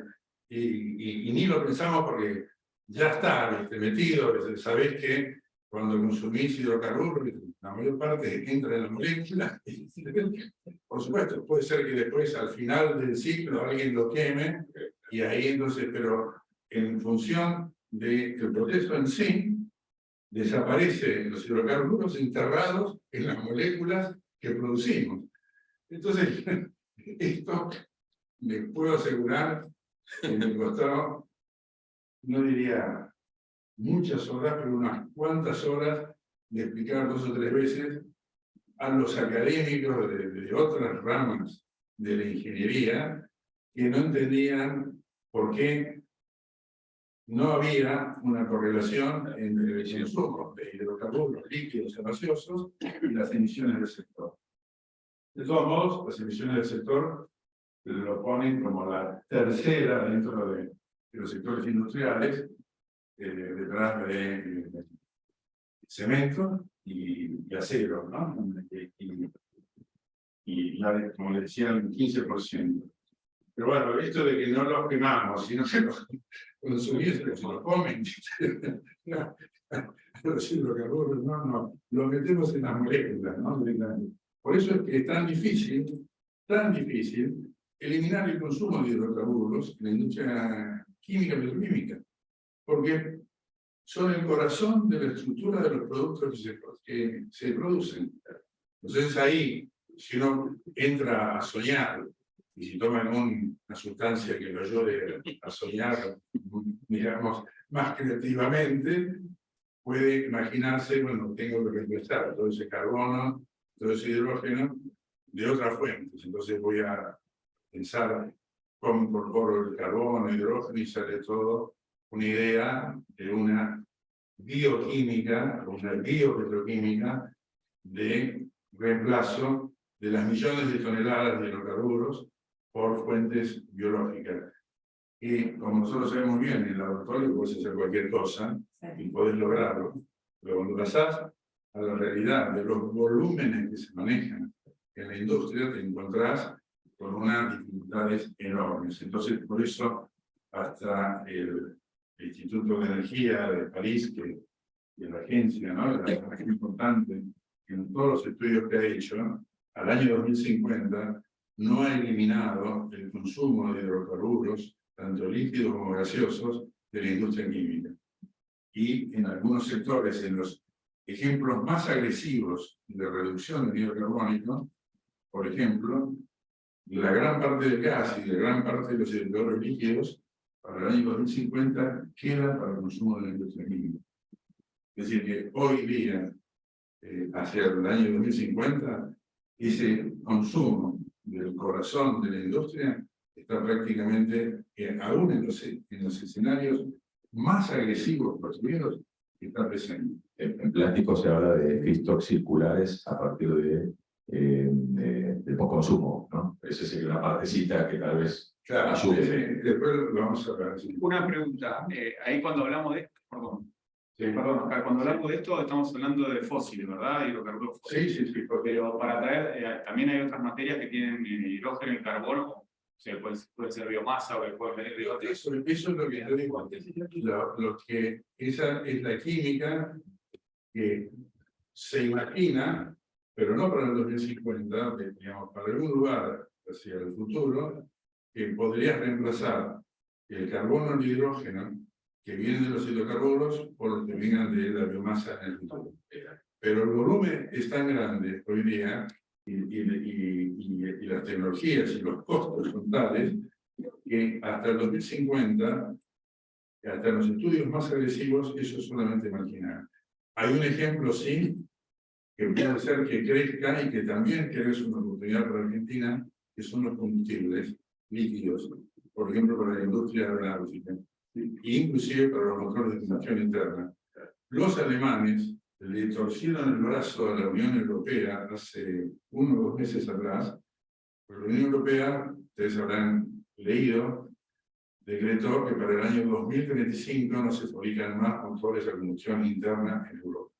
S2: y ni lo pensamos porque ya está metido. Sabés que cuando consumís hidrocarburos, la mayor parte entra en la molécula. Por supuesto, puede ser que después, al final del ciclo, alguien lo queme, y ahí entonces, pero en función del proceso en sí, desaparecen los hidrocarburos enterrados en las moléculas que producimos. Entonces, esto les puedo asegurar que me costó, no diría muchas horas, pero unas cuantas horas de explicar 2 o 3 veces a los académicos de otras ramas de la ingeniería que no entendían por qué no había una correlación entre el consumo de hidrocarburos líquidos y gaseosos y las emisiones del sector. De todos modos, las emisiones del sector lo ponen como la tercera dentro de los sectores industriales, detrás de cemento y acero, ¿no? Y como le decía, el 15%. Pero bueno, esto de que no los quemamos, sino que los consumidores se lo comen, los hidrocarburos, no, los metemos en las moléculas, ¿no? Por eso es que es tan difícil eliminar el consumo de hidrocarburos en la industria química y petroquímica, porque son el corazón de la estructura de los productos que se producen. Entonces ahí, si uno entra a soñar, y si toma una sustancia que lo ayude a soñar, digamos, más creativamente, puede imaginarse, bueno, tengo que reemplazar todo ese carbono, todo ese hidrógeno, de otras fuentes. Entonces voy a pensar cómo incorporo el carbono, el hidrógeno, y sale todo una idea de una bioquímica, una biopetroquímica de reemplazo de las millones de toneladas de hidrocarburos por fuentes biológicas. Y como nosotros sabemos bien, en el laboratorio puedes hacer cualquier cosa y puedes lograrlo, pero cuando pasás a la realidad de los volúmenes que se manejan en la industria, te encontrás con unas dificultades enormes. Entonces, por eso, hasta el el Instituto de Energía de París, que es la agencia, ¿no? La más importante, en todos los estudios que ha hecho, al año 2050 no ha eliminado el consumo de hidrocarburos, tanto líquidos como gaseosos, de la industria química. Y en algunos sectores, en los ejemplos más agresivos de reducción del anhídrido carbónico, por ejemplo, la gran parte del gas y la gran parte de los hidrocarburos líquidos para el año 2050 queda para el consumo de la industria química. Es decir, que hoy día, hacia el año 2050, ese consumo del corazón de la industria está prácticamente, aún en los escenarios más agresivos construidos, está presente.
S1: En plástico se habla de feedstocks circulares a partir del consumo, ¿no? Esa es la partecita que tal vez
S2: Claro,
S1: ayude.
S2: después lo vamos a ver.
S4: Una pregunta, ahí cuando hablamos de, perdón,
S2: Sí.
S4: perdón, Oscar, cuando hablamos de esto estamos hablando de fósiles, ¿verdad? Hidrocarburos fósiles.
S2: Sí, porque
S4: Pero para traer, también hay otras materias que tienen hidrógeno y carbono, o sea, puede ser biomasa o puede venir de otras.
S2: eso es lo que yo digo. Esa es la química que se imagina, pero no para el 2050, digamos, para algún lugar hacia el futuro, que podría reemplazar el carbono y el hidrógeno que vienen de los hidrocarburos por los que vengan de la biomasa en el futuro. Pero el volumen es tan grande hoy día y las tecnologías y los costos son tales que hasta el 2050, hasta en los estudios más agresivos, eso es solamente marginal. Hay un ejemplo, sí, que puede ser que crezca y que también creo es una oportunidad para Argentina, que son los combustibles líquidos, por ejemplo, para la industria aeronáutica, inclusive para los motores de combustión interna. Los alemanes le torcieron el brazo a la Unión Europea hace 1 o 2 meses atrás, porque la Unión Europea, ustedes habrán leído, decretó que para el año 2035 no se fabrican más motores de combustión interna en Europa.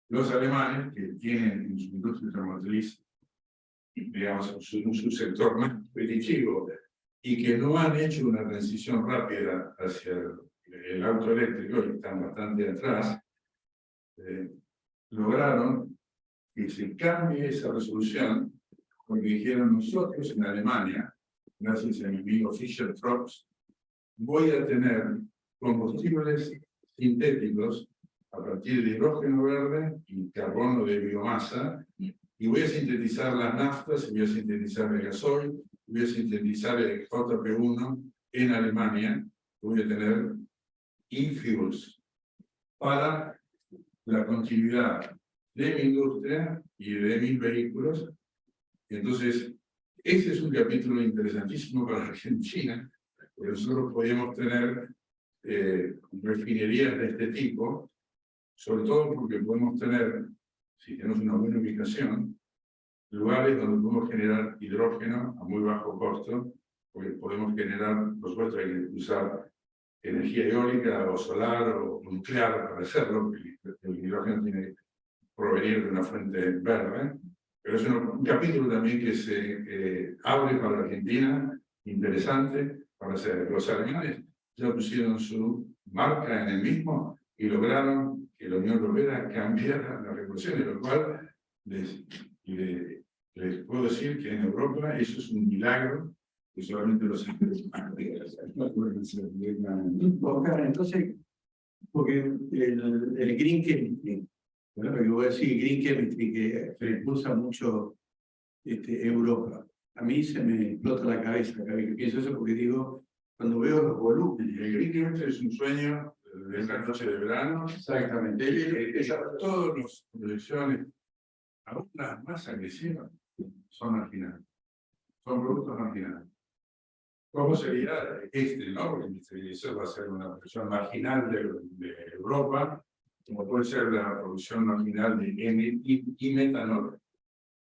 S2: Los alemanes, que tienen en su industria automotriz, digamos, un subsector más competitivo, y que no han hecho una transición rápida hacia el auto eléctrico, y están bastante atrás, lograron que se cambie esa resolución, porque dijeron nosotros en Alemania, gracias a mi amigo Fischer Tropsch, voy a tener combustibles sintéticos a partir de hidrógeno verde y carbono de biomasa, y voy a sintetizar las naftas, y voy a sintetizar el gasoil, voy a sintetizar el JP1 en Alemania, voy a tener e-fuels para la continuidad de mi industria y de mis vehículos. Entonces, ese es un capítulo interesantísimo para Argentina, porque nosotros podemos tener refinerías de este tipo, sobre todo porque podemos tener, si tenemos una buena ubicación, lugares donde podemos generar hidrógeno a muy bajo costo, porque podemos generar, por supuesto, hay que usar energía eólica o solar o nuclear para hacerlo, porque el hidrógeno tiene que provenir de una fuente verde, pero es un capítulo también que se abre para Argentina, interesante para hacer. Los alemanes ya pusieron su marca en el mismo y lograron que la Unión Europea cambiara las regulaciones, lo cual les puedo decir que en Europa eso es un milagro que solamente los
S3: Oscar, entonces, porque el Green Chemistry, ¿verdad? Lo que voy a decir, Green Chemistry, que impulsa mucho Europa. A mí se me explota la cabeza cada vez que pienso eso, porque digo, cuando veo los volúmenes.
S2: El Green Chemistry es un sueño de esa noche de verano.
S3: Exactamente.
S2: Todas las proyecciones, aún las más agresivas, son marginales. Son productos marginales. ¿Cómo sería no? Porque eso va a ser una producción marginal de Europa, como puede ser la producción marginal de metanol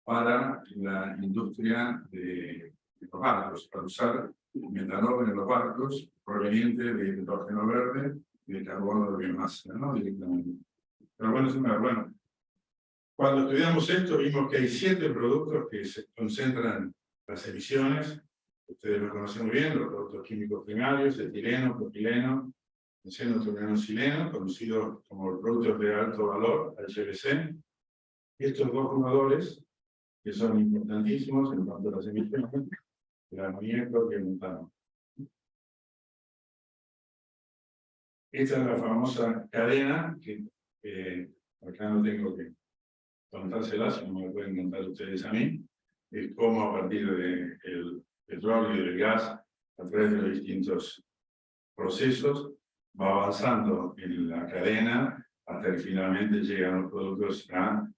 S2: para la industria de los barcos, para usar metanol en los barcos proveniente de hidrógeno verde y de carbono de biomasa, ¿no? Directamente. Pero bueno, cuando estudiamos esto vimos que hay 7 productos que se concentran las emisiones ustedes lo conocen muy bien, los productos químicos primarios, etileno, propileno, benceno, tolueno, xileno, conocidos como productos de alto valor, HBC. Estos dos jugadores, que son importantísimos en cuanto a las emisiones, el amoníaco y el metano. Esta es la famosa cadena que acá no tengo que contársela, si no me la pueden contar ustedes a mí, es cómo a partir del petróleo y del gas, a través de los distintos procesos, va avanzando en la cadena hasta que finalmente llegan los productos al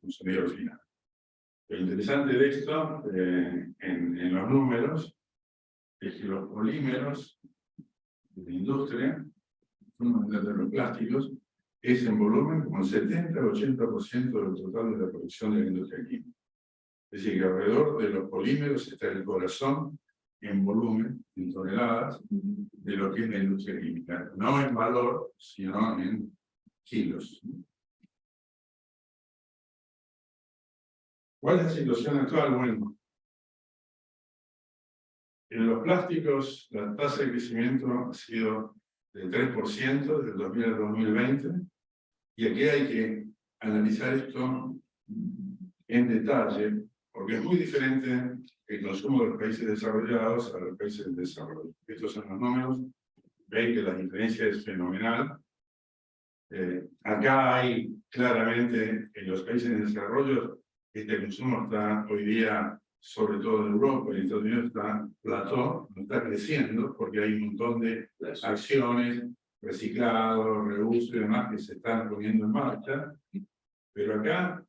S2: consumidor final. Lo interesante de esto, en los números, es que los polímeros de la industria, de los plásticos, es en volumen como el 70-80% del total de la producción de la industria química. Es decir, que alrededor de los polímeros está el corazón en volumen, en toneladas, de lo que es la industria química. No en valor, sino en kilos. ¿Cuál es la situación actual? Bueno, en los plásticos la tasa de crecimiento ha sido del 3% desde el 2000 al 2020, y aquí hay que analizar esto en detalle, porque es muy diferente el consumo de los países desarrollados a los países en desarrollo. Estos son los números, ven que la diferencia es fenomenal. Acá hay claramente, en los países en desarrollo, este consumo está hoy día, sobre todo en Europa y en Estados Unidos, está plató, no está creciendo, porque hay un montón de acciones, reciclado, reuso y demás que se están poniendo en marcha. Pero acá,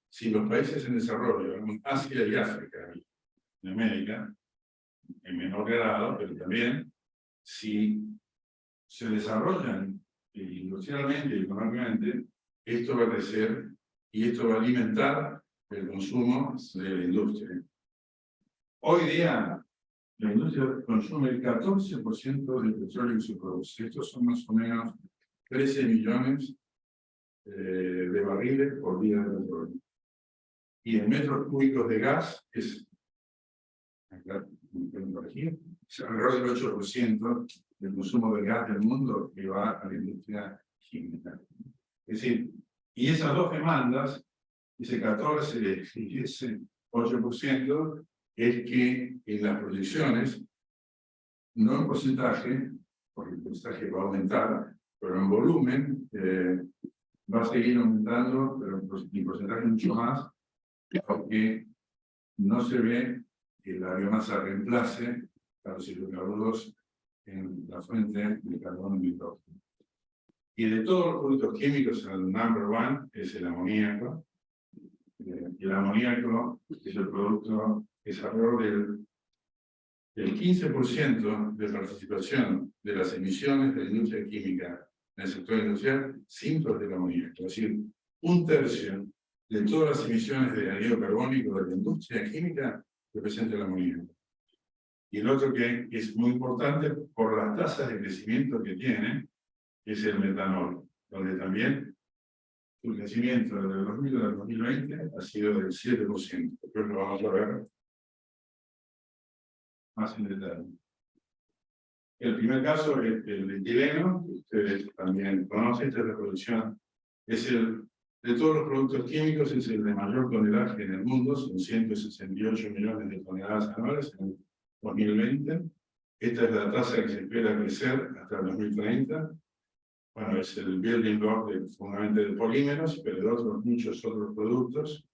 S2: si los países en desarrollo, Asia y África, en América, en menor grado, pero también, si se desarrollan industrialmente y económicamente, esto va a crecer y esto va a alimentar el consumo de la industria. Hoy día, la industria consume el 14% del petróleo que se produce. Estos son más o menos 13 millones de barriles por día de petróleo. Y en metros cúbicos de gas es, acá es alrededor del 8% del consumo de gas del mundo que va a la industria química. Es decir, y esas dos demandas, ese 14 y ese 8%, es que en las proyecciones, no en porcentaje, porque el porcentaje va a aumentar, pero en volumen va a seguir aumentando, pero en porcentaje mucho más, porque no se ve que la biomasa reemplace a los hidrocarburos en la fuente de carbono y nitrógeno. Y de todos los productos químicos, el number one es el amoníaco. Y el amoníaco es el producto que es alrededor del 15% de participación de las emisiones de la industria química en el sector industrial sin el amoníaco. Es decir, 1/3 de todas las emisiones de anhídrido carbónico de la industria química representa el amoníaco. Y el otro que es muy importante por las tasas de crecimiento que tiene es el metanol, donde también su crecimiento desde el 2000 al 2020 ha sido del 7%. Después lo vamos a ver más en detalle. El primer caso es el de etileno, que ustedes también conocen. Esta es la producción, de todos los productos químicos, es el de mayor tonelaje en el mundo, son 168 millones de toneladas anuales en 2020. Esta es la tasa que se espera crecer hasta el 2030. Bueno, es el building block fundamentalmente de polímeros, pero de muchos otros productos.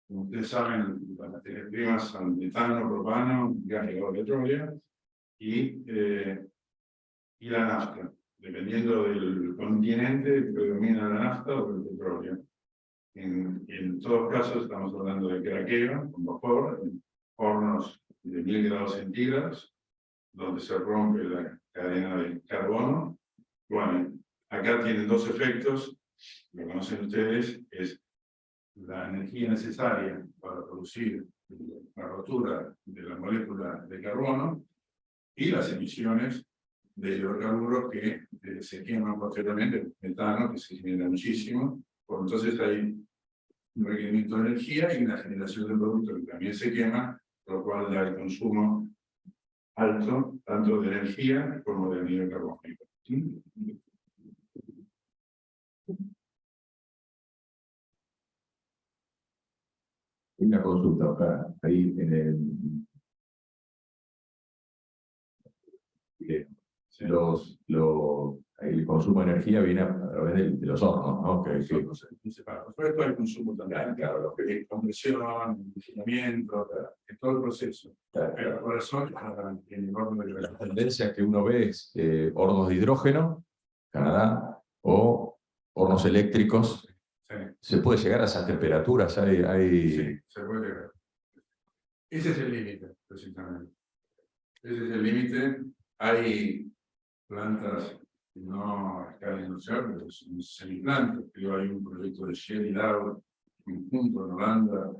S2: Como ustedes saben, las materias primas son metano, propano, gas ligado a petróleo y la nafta. Dependiendo del continente, predomina la nafta o el petróleo. En todos casos estamos hablando de craqueo, con vapor, en hornos de 1000 grados centígrados, donde se rompe la cadena de carbono. Bueno, acá tienen dos efectos, lo conocen ustedes, es la energía necesaria para producir la rotura de la molécula de carbono y las emisiones de hidrocarburos que se queman posteriormente, metano, que se genera muchísimo. Entonces hay un requerimiento de energía y una generación de productos que también se quema, lo cual da el consumo alto, tanto de energía como de anhídrido carbónico. ¿Sí?
S1: Una consulta, Oscar, ahí en el consumo de energía viene a través de los hornos, ¿no?
S2: Por supuesto, el consumo también, claro, lo que es compresión, almacenamiento, todo el proceso.
S1: Claro.
S2: Pero el corazón en el horno de
S1: La tendencia que uno ve es hornos de hidrógeno, Canadá, o hornos eléctricos.
S2: Sí.
S1: ¿Se puede llegar a esas temperaturas?
S2: Sí, se puede llegar. Ese es el límite, precisamente. Ese es el límite. Hay plantas no a escala industrial, pero son semiplantas. Hay un proyecto de Shell y Dow conjunto en Holanda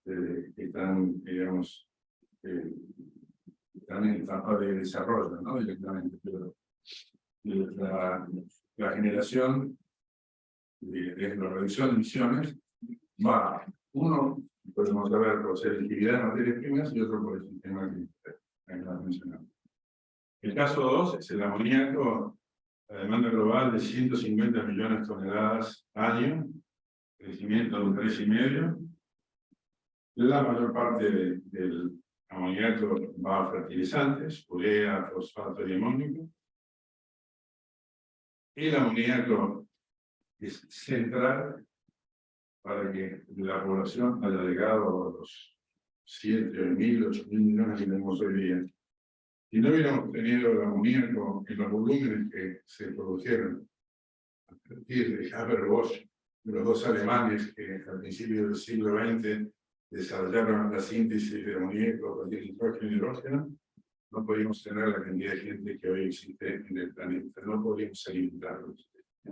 S2: que están, digamos, están en etapa de desarrollo, ¿no? Directamente, pero la generación de la reducción de emisiones va, uno, podemos saber por selectividad de materias primas y otro por el sistema que has mencionado. El caso 2 es el amoníaco, la demanda global de 150 millones de toneladas año, crecimiento de un 3,5. La mayor parte del amoníaco va a fertilizantes, urea, fosfato y amonio. El amoníaco es central para que la población haya llegado a los 7.000, 8.000 millones que tenemos hoy día. Si no hubiéramos tenido el amoníaco en los volúmenes que se produjeron a partir de Haber-Bosch, los dos alemanes que al principio del siglo XX desarrollaron la síntesis de amoníaco a partir de nitrógeno y hidrógeno, no podíamos tener la cantidad de gente que hoy existe en el planeta, no podíamos alimentarlos.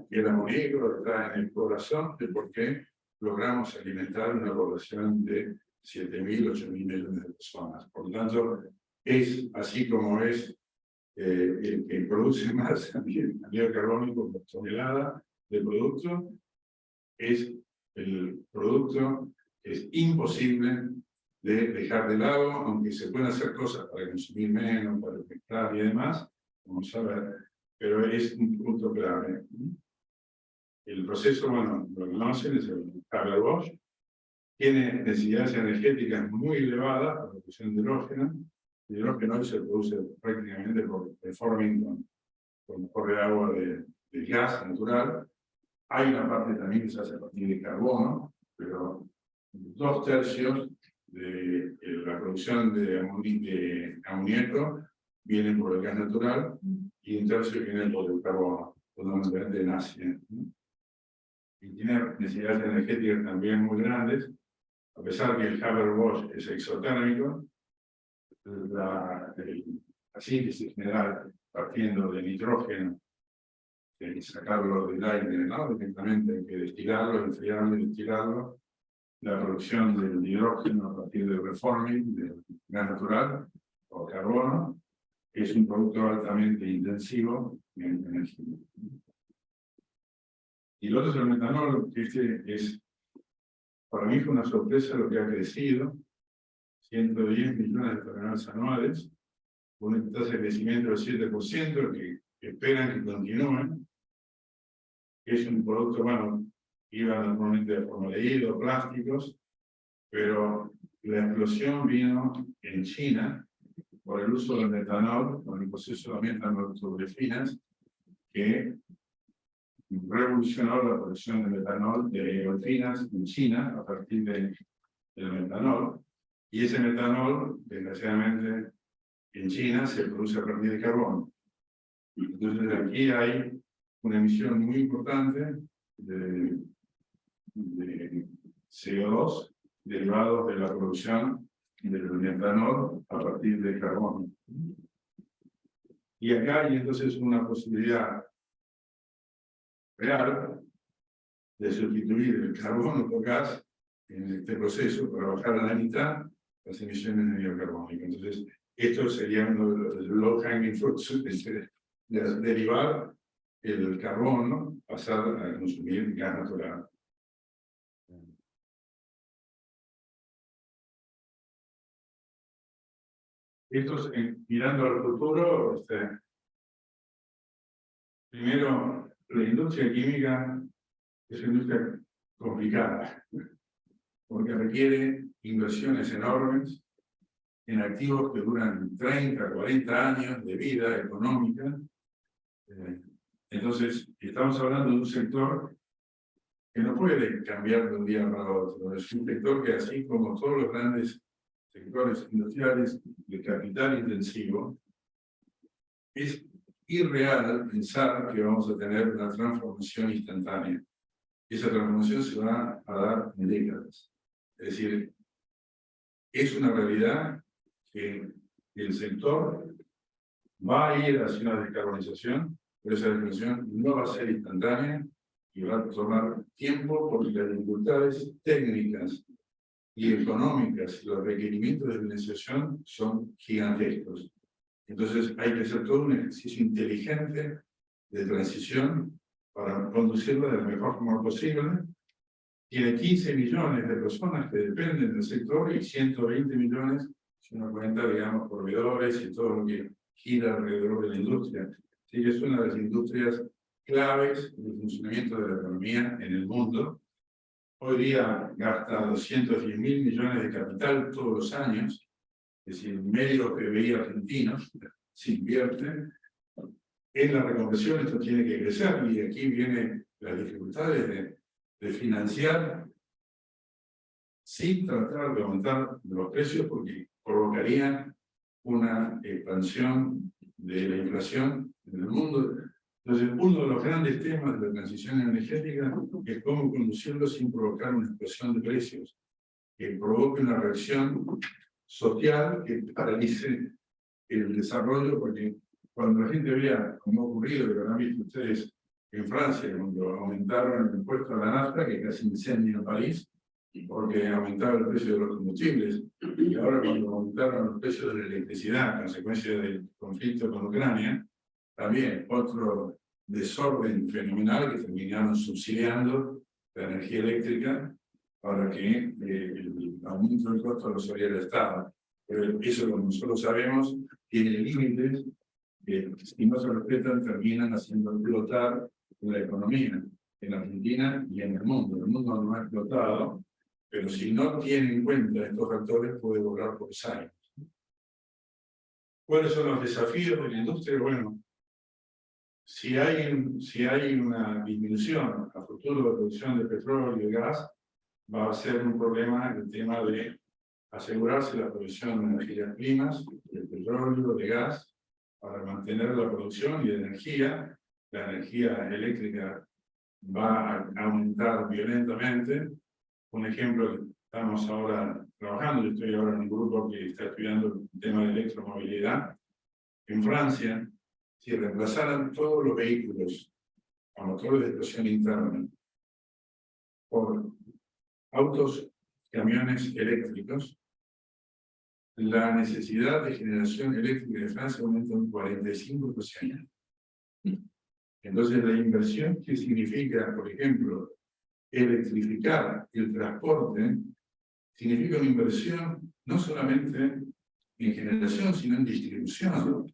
S2: Y el amoníaco está en el corazón de por qué logramos alimentar una población de 7.000, 8.000 millones de personas. Por lo tanto, es así como es el que produce más anhídrido carbónico por tonelada de producto, es el producto que es imposible de dejar de lado, aunque se pueden hacer cosas para consumir menos, para afectar y demás, vamos a ver, pero es un punto clave. El proceso, bueno, lo conocen, es el Haber-Bosch, tiene necesidades energéticas muy elevadas para la producción de hidrógeno. El hidrógeno hoy se produce prácticamente por reforming con vapor de agua de gas natural. Hay una parte también que se hace a partir de carbono, pero 2/3 de la producción de amoníaco viene por el gas natural y 1/3 viene por el carbono, fundamentalmente en Asia. Y tiene necesidades energéticas también muy grandes, a pesar que el Haber-Bosch es exotérmico. La síntesis general partiendo de nitrógeno, hay que sacarlo del aire, ¿no? Directamente hay que destilarlo, enfriarlo y destilarlo. La producción del hidrógeno a partir del reforming, del gas natural o carbono, es un producto altamente intensivo en energía. Y lo otro es el metanol, que para mí fue una sorpresa lo que ha crecido, 110 millones de toneladas anuales, con una tasa de crecimiento del 7%, que esperan que continúen. Es un producto, bueno, iba normalmente de formaldehído, plásticos, pero la explosión vino en China por el uso del metanol, con el proceso de metanolturbinas, que revolucionó la producción de metanol de olfinas en China a partir del metanol. Y ese metanol, desgraciadamente, en China se produce a partir de carbono. Entonces aquí hay una emisión muy importante de CO2 derivados de la producción del metanol a partir de carbono. Y acá hay entonces una posibilidad real de sustituir el carbono por gas en este proceso para bajar a la mitad las emisiones de anhídrido carbónico. Entonces, esto sería uno de los low hanging fruits, de derivar el carbono, pasar a consumir gas natural. Esto es, mirando al futuro, primero, la industria química es una industria complicada, porque requiere inversiones enormes en activos que duran 30, 40 años de vida económica. Entonces, estamos hablando de un sector que no puede cambiar de un día para otro. Es un sector que, así como todos los grandes sectores industriales de capital intensivo, es irreal pensar que vamos a tener una transformación instantánea. Esa transformación se va a dar en décadas. Es decir, es una realidad que el sector va a ir hacia una descarbonización, pero esa descarbonización no va a ser instantánea y va a tomar tiempo porque las dificultades técnicas y económicas y los requerimientos de financiación son gigantescos. Entonces hay que hacer todo un ejercicio inteligente de transición para conducirlo de la mejor forma posible. Tiene 15 millones de personas que dependen del sector y 120 millones, si uno cuenta, digamos, proveedores y todo lo que gira alrededor de la industria. Sí, es una de las industrias claves del funcionamiento de la economía en el mundo. Hoy día gasta 210.000 millones de capital todos los años, es decir, medio PBI argentino se invierte. En la reconversión esto tiene que crecer y aquí vienen las dificultades de financiar sin tratar de aumentar los precios porque provocaría una expansión de la inflación en el mundo. Entonces, uno de los grandes temas de la transición energética es cómo conducirlo sin provocar una explosión de precios, que provoque una reacción social que paralice el desarrollo, porque cuando la gente vea, como ha ocurrido, que lo han visto ustedes en Francia, cuando aumentaron el impuesto a la nafta, que casi incendia en París, porque aumentaba el precio de los combustibles, y ahora cuando aumentaron los precios de la electricidad, a consecuencia del conflicto con Ucrania, también otro desorden fenomenal que terminaron subsidiando la energía eléctrica para que el aumento del costo lo sabía el Estado. Pero eso, como nosotros sabemos, tiene límites que, si no se respetan, terminan haciendo explotar la economía en Argentina y en el mundo. El mundo no ha explotado, pero si no tiene en cuenta estos factores, puede volar por los años. ¿Cuáles son los desafíos de la industria? Bueno, si hay una disminución a futuro de la producción de petróleo y de gas, va a ser un problema el tema de asegurarse la provisión de energías primas, de petróleo, de gas, para mantener la producción y de energía. La energía eléctrica va a aumentar violentamente. Un ejemplo que estamos ahora trabajando, yo estoy ahora en un grupo que está estudiando el tema de electromovilidad. En Francia, si reemplazaran todos los vehículos a motores de explosión interna por autos, camiones eléctricos, la necesidad de generación eléctrica de Francia aumenta un 45%. Entonces, la inversión que significa, por ejemplo, electrificar el transporte, significa una inversión no solamente en generación, sino en distribución,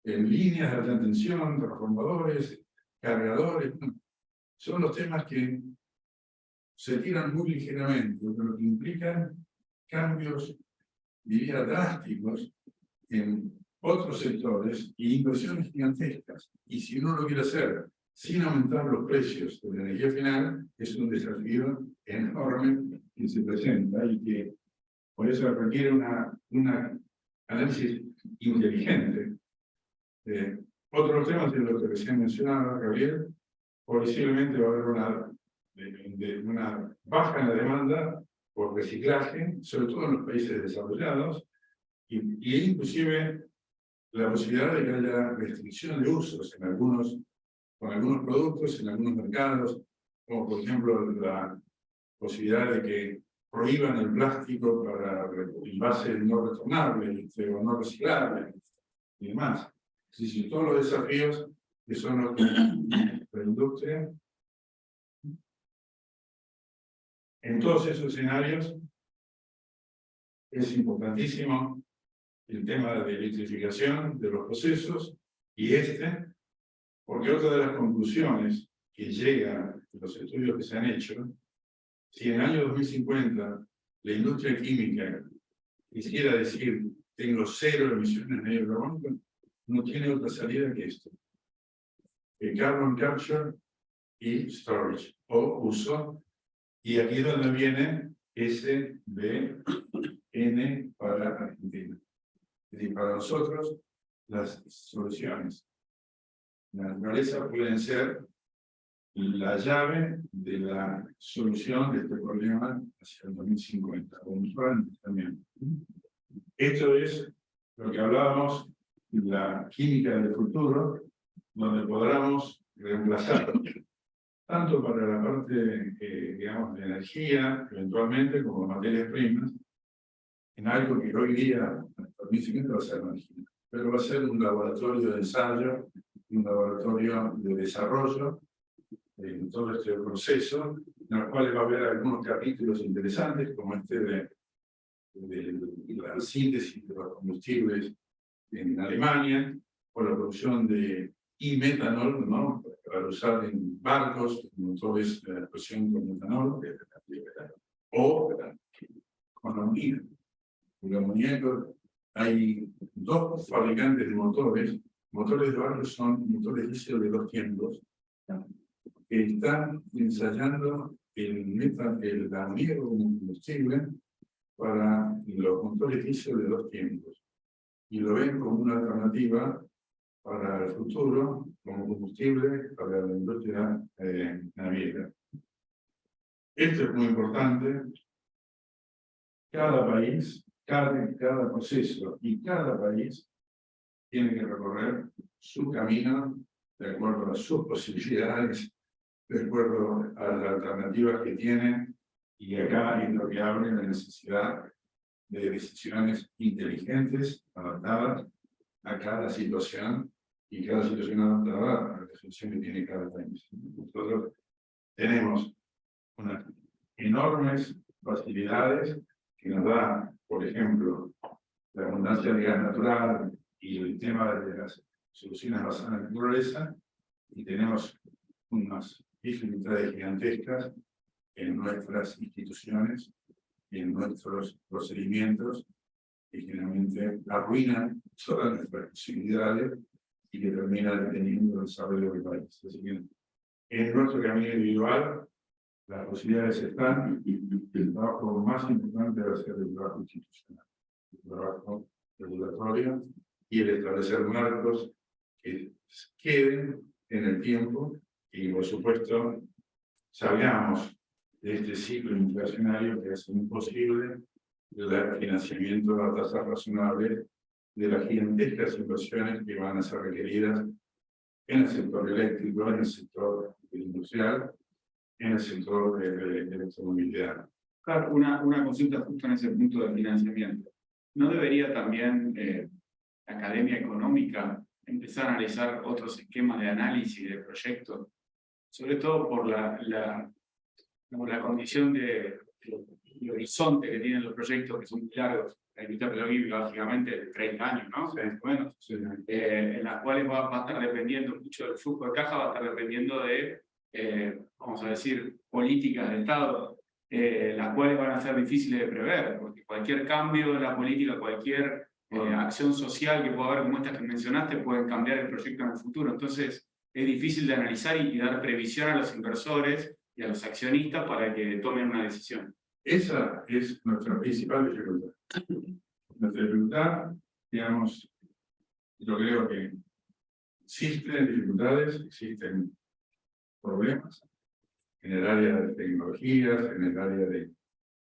S2: en líneas de alta tensión, transformadores, cargadores. Son los temas que se tiran muy ligeramente, pero que implican cambios, diría, drásticos en otros sectores y inversiones gigantescas. Y si uno lo quiere hacer sin aumentar los precios de la energía final, es un desafío enorme que se presenta y que por eso requiere una análisis inteligente. Otros temas de los que recién mencionaba Gabriel, posiblemente va a haber una baja en la demanda por reciclaje, sobre todo en los países desarrollados, y inclusive la posibilidad de que haya restricción de usos con algunos productos, en algunos mercados, como por ejemplo la posibilidad de que prohíban el plástico para envases no retornables o no reciclables y demás. Es decir, todos los desafíos que son los de la industria. En todos esos escenarios es importantísimo el tema de electrificación de los procesos y porque otra de las conclusiones que llegan de los estudios que se han hecho, si en el año 2050 la industria química quisiera decir tengo 0 emisiones de carbono, no tiene otra salida que esto. El carbon capture y storage, o uso, y aquí es donde viene SBN para Argentina. Es decir, para nosotros, las soluciones de la naturaleza pueden ser la llave de la solución de este problema hacia el 2050, o usualmente también. Esto es lo que hablábamos de la química del futuro, donde podamos reemplazar tanto para la parte, digamos, de energía, eventualmente, como materias primas, en algo que hoy día, hasta 2050, va a ser energía. Pero va a ser un laboratorio de ensayo, un laboratorio de desarrollo, en todo este proceso, en los cuales va a haber algunos capítulos interesantes, como este de la síntesis de los combustibles en Alemania, o la producción de metanol, ¿no? Para usar en barcos, motores de explosión con metanol, o con amoníaco. En el amoníaco hay 2 fabricantes de motores de barcos son motores diésel de 2 tiempos, que están ensayando el amoníaco como combustible para los motores diésel de 2 tiempos. Y lo ven como una alternativa para el futuro, como combustible para la industria naviera. Esto es muy importante. Cada país, cada proceso y cada país tiene que recorrer su camino de acuerdo a sus posibilidades, de acuerdo a las alternativas que tienen, y acá es lo que abre la necesidad de decisiones inteligentes, adaptadas a cada situación, y cada situación adaptada a la situación que tiene cada país. Nosotros tenemos unas enormes facilidades que nos da, por ejemplo, la abundancia de gas natural y el tema de las soluciones basadas en la naturaleza, y tenemos unas dificultades gigantescas en nuestras instituciones y en nuestros procedimientos, que generalmente arruinan todas nuestras posibilidades y que termina deteniendo el desarrollo del país. Así que en nuestro camino individual, las posibilidades están, y el trabajo más importante va a ser el trabajo institucional, el trabajo regulatorio y el establecer marcos que queden en el tiempo y, por supuesto, salgamos de este ciclo inflacionario que hace imposible el financiamiento a tasas razonables de las gigantescas inversiones que van a ser requeridas en el sector eléctrico, en el sector industrial, en el sector de electromovilidad.
S4: Claro, una consulta justo en ese punto de financiamiento. ¿No debería también la Academia Económica empezar a analizar otros esquemas de análisis de proyectos, sobre todo por la condición de horizonte que tienen los proyectos, que son muy largos? La industria petrolífera, básicamente, de 30 años, ¿no? Bueno, en las cuales va a estar dependiendo mucho del flujo de caja, va a estar dependiendo de, vamos a decir, políticas de Estado, las cuales van a ser difíciles de prever, porque cualquier cambio en la política, cualquier acción social que pueda haber, como estas que mencionaste, pueden cambiar el proyecto en el futuro. Entonces, es difícil de analizar y dar previsión a los inversores y a los accionistas para que tomen una decisión.
S2: Esa es nuestra principal dificultad. Nuestra dificultad, digamos, yo creo que existen dificultades, existen problemas en el área de tecnologías, en el área de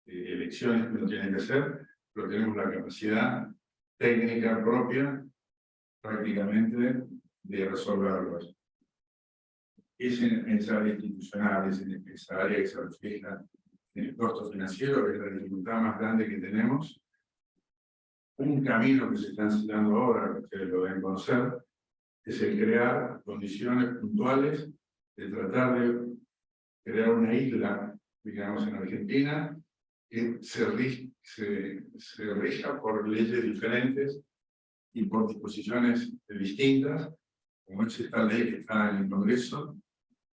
S2: elecciones que uno tiene que hacer, pero tenemos la capacidad técnica propia prácticamente de resolverlos. Es en esa área institucional, es en esa área que se refleja en el costo financiero, que es la dificultad más grande que tenemos. Un camino que se está enseñando ahora, que ustedes lo deben conocer, es el crear condiciones puntuales de tratar de crear una isla, digamos, en Argentina, que se rija por leyes diferentes y por disposiciones distintas, como es esta ley que está en el Congreso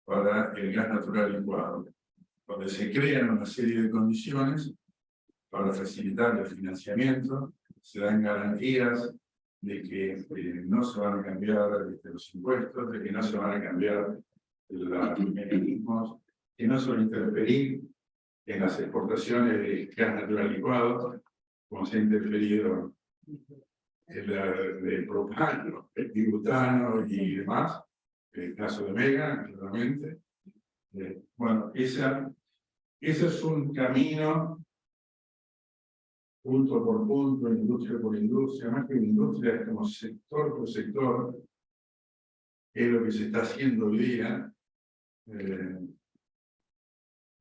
S2: para el gas natural licuado, donde se crean una serie de condiciones para facilitar el financiamiento, se dan garantías de que no se van a cambiar los impuestos, de que no se van a cambiar los mecanismos, que no se van a interferir en las exportaciones de gas natural licuado, como se ha interferido en la de propano, el butano y demás, en el caso de Mega, claramente. Bueno, ese es un camino, punto por punto, industria por industria, más que industria, es como sector por sector, es lo que se está haciendo hoy día.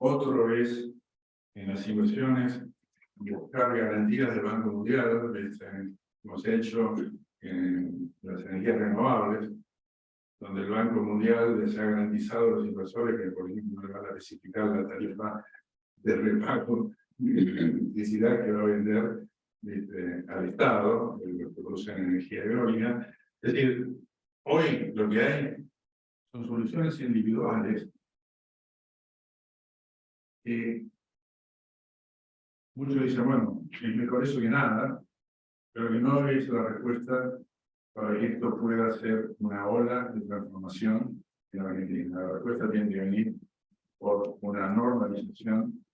S2: Otro es, en las inversiones, buscar garantías del Banco Mundial, como se ha hecho en las energías renovables, donde el Banco Mundial les ha garantizado a los inversores que, por ejemplo, no van a especificar la tarifa de repago de electricidad que va a vender al Estado, los que producen energía eólica. Es decir, hoy lo que hay son soluciones individuales que muchos dicen, bueno, es mejor eso que nada, pero que no es la respuesta para que esto pueda ser una ola de transformación en Argentina. La respuesta tiene que venir por una normalización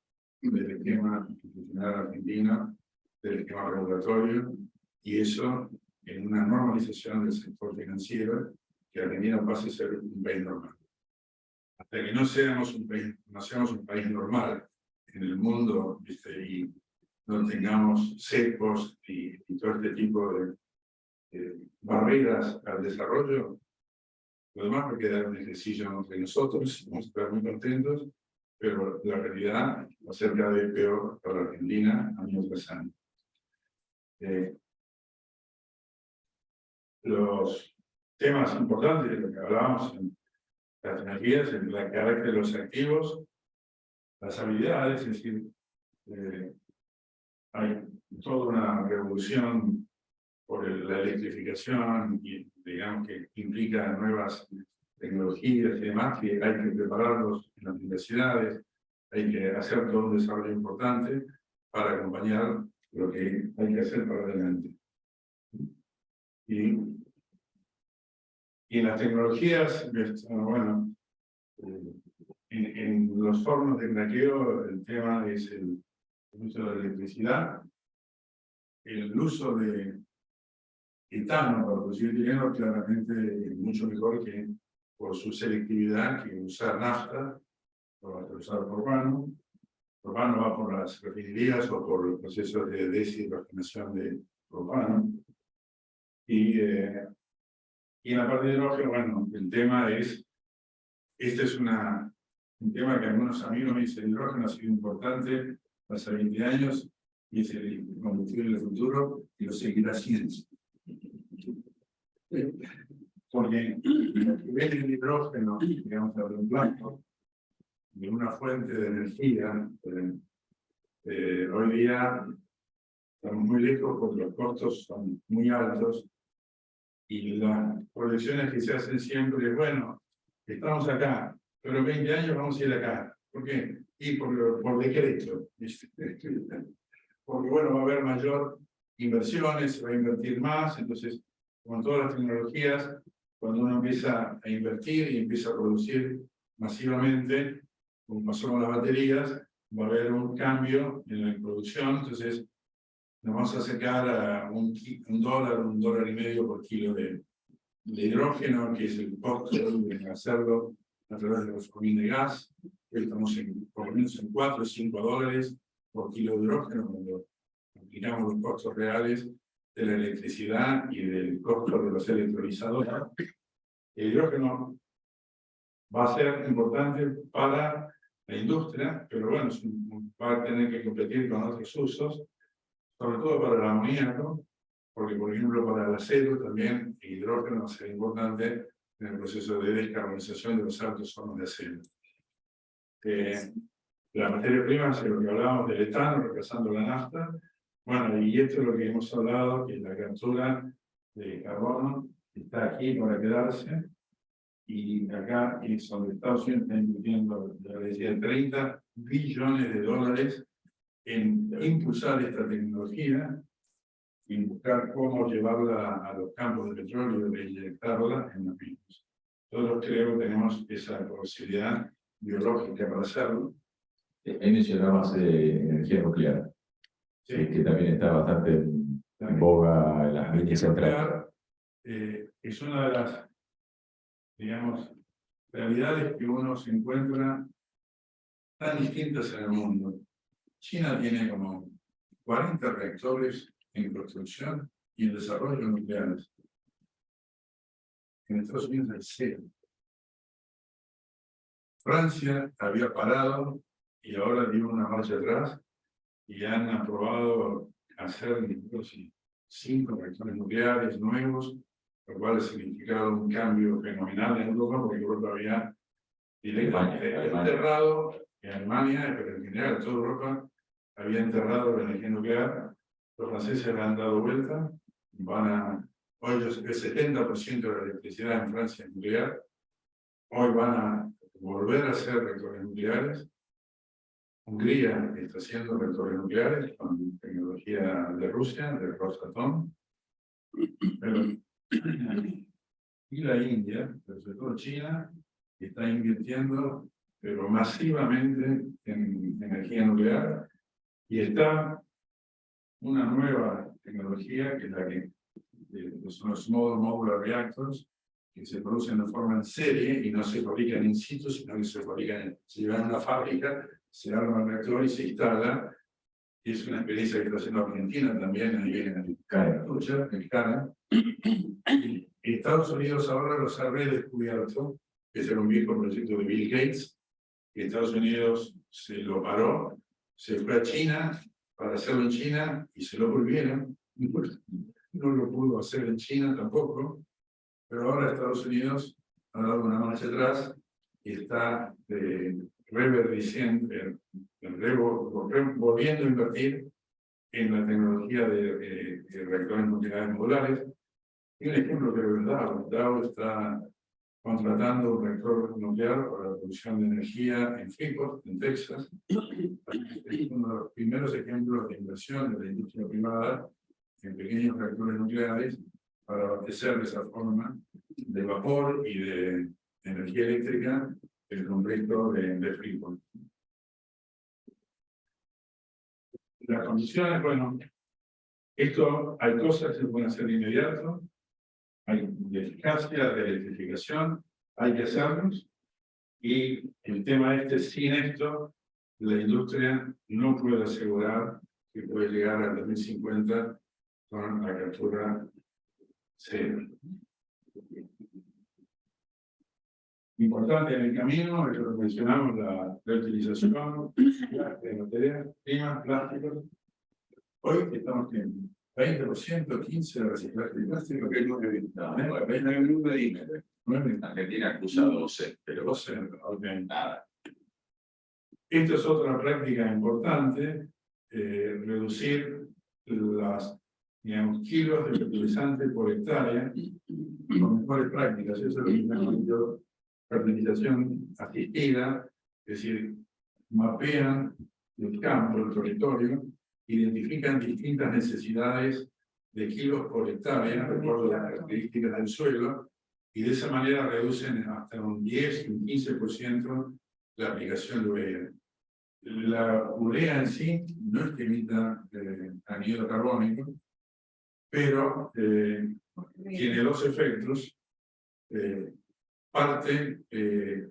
S2: del esquema institucional argentino, del esquema regulatorio, y eso en una normalización del sector financiero, que Argentina pase a ser un país normal. Hasta que no seamos un país normal en el mundo, y no tengamos cepos y todo este tipo de barreras al desarrollo, lo demás va a quedar un ejercicio entre nosotros, vamos a estar muy contentos, pero la realidad va a ser cada vez peor para Argentina año tras año. Los temas importantes de lo que hablábamos en las energías, el carácter de los activos, las habilidades, es decir, hay toda una revolución por la electrificación, y digamos que implica nuevas tecnologías y demás, que hay que prepararlos en las universidades, hay que hacer todo un desarrollo importante para acompañar lo que hay que hacer para adelante. Y en las tecnologías, bueno, en los hornos de craqueo, el tema es el uso de la electricidad, el uso de etano para producir etileno claramente es mucho mejor que por su selectividad que usar nafta o usar propano. Propano va por las refinerías o por los procesos de deshidrogenación de propano. Y en la parte de hidrógeno, bueno, el tema es, este es un tema que algunos amigos me dicen, el hidrógeno ha sido importante hace 20 años y es el combustible del futuro y lo seguirá siendo. Porque ven el hidrógeno, digamos, de un blanco, de una fuente de energía, hoy día estamos muy lejos porque los costos son muy altos y las proyecciones que se hacen siempre es, bueno, estamos acá, pero en 20 años vamos a ir acá. ¿Por qué? Y por decreto. Porque, bueno, va a haber mayor inversiones, se va a invertir más, entonces, con todas las tecnologías, cuando uno empieza a invertir y empieza a producir masivamente, como pasó con las baterías, va a haber un cambio en la producción, entonces nos vamos a acercar a un dólar y medio por kilo de hidrógeno, que es el costo de hacerlo a través de los turbines de gas. Hoy estamos por lo menos en 4 o 5 dólares por kilo de hidrógeno, cuando aplicamos los costos reales de la electricidad y del costo de los electrolizadores. El hidrógeno va a ser importante para la industria, pero bueno, va a tener que competir con otros usos, sobre todo para el amoníaco, porque por ejemplo para el acero también el hidrógeno va a ser importante en el proceso de descarbonización de los altos hornos de acero. La materia prima es lo que hablábamos del etano, reemplazando la nafta. Bueno, y esto es lo que hemos hablado, que es la captura de carbono está aquí para quedarse, y acá es donde Estados Unidos está invirtiendo, ya decía, 30 billones de dólares en impulsar esta tecnología y buscar cómo llevarla a los campos de petróleo e inyectarla en los mismos. Todos creo que tenemos esa posibilidad biológica para hacerlo.
S1: Ahí mencionabas energía nuclear, que también está bastante en boga en las líneas centrales.
S2: Es una de las, digamos, realidades que uno se encuentra tan distintas en el mundo. China tiene como 40 reactores en construcción y en desarrollo nucleares. En Estados Unidos hay 0. Francia había parado y ahora dio una marcha atrás y han aprobado hacer 5 reactores nucleares nuevos, lo cual ha significado un cambio fenomenal en Europa, porque Europa había directamente enterrado, en Alemania, pero en general toda Europa había enterrado la energía nuclear. Los franceses le han dado vuelta, hoy el 70% de la electricidad en Francia es nuclear, hoy van a volver a hacer reactores nucleares. Hungría está haciendo reactores nucleares con tecnología de Rusia, de Rosatom. Y la India, pero sobre todo China, está invirtiendo, pero masivamente, en energía nuclear. Y está una nueva tecnología, que es la que son los Small Modular Reactors, que se producen de forma en serie y no se fabrican in situ, sino que se llevan a una fábrica, se arma el reactor y se instala. Y es una experiencia que está haciendo Argentina también, ahí en el CARA. Y Estados Unidos ahora los ha redescubierto, que era un viejo proyecto de Bill Gates, que Estados Unidos se lo paró, se fue a China para hacerlo en China y se lo volvieron. No lo pudo hacer en China tampoco, pero ahora Estados Unidos ha dado una marcha atrás y está volviendo a invertir en la tecnología de reactores nucleares modulares. Y un ejemplo que es Dow. Dow está contratando un reactor nuclear para la producción de energía en Freeport, en Texas. Es uno de los primeros ejemplos de inversión de la industria privada en pequeños reactores nucleares para abastecer de esa forma de vapor y de energía eléctrica el complejo de Freeport. Las condiciones, bueno, hay cosas que se pueden hacer de inmediato, hay de eficacia, de electrificación, hay que hacerlos, y el tema sin esto, la industria no puede asegurar que puede llegar al 2050 con la captura cero. Importante en el camino, es lo que mencionamos, la reutilización de materias primas, plásticos. Hoy estamos en 20%, 15% de reciclaje de plástico, que es lo que
S1: Argentina acusa 12, pero
S2: 12, ok. Nada. Esto es otra práctica importante, reducir los kilos de fertilizante por hectárea con mejores prácticas. Eso es lo que llamo yo fertilización asistida, es decir, mapean el campo, el territorio, identifican distintas necesidades de kilos por hectárea, de acuerdo a las características del suelo, y de esa manera reducen hasta un 10 y un 15% la aplicación de urea. La urea en sí no es que emita anhídrido carbónico, pero tiene dos efectos. Parte de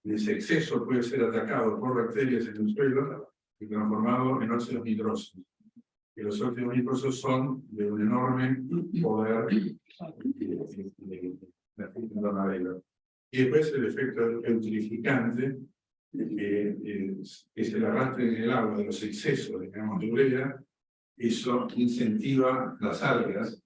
S2: ese exceso puede ser atacado por bacterias en el suelo y transformado en óxidos nitrosos. Y los óxidos nitrosos son de un enorme poder de y después el efecto eutrificante, que es el arrastre en el agua de los excesos, digamos, de urea. Eso incentiva las algas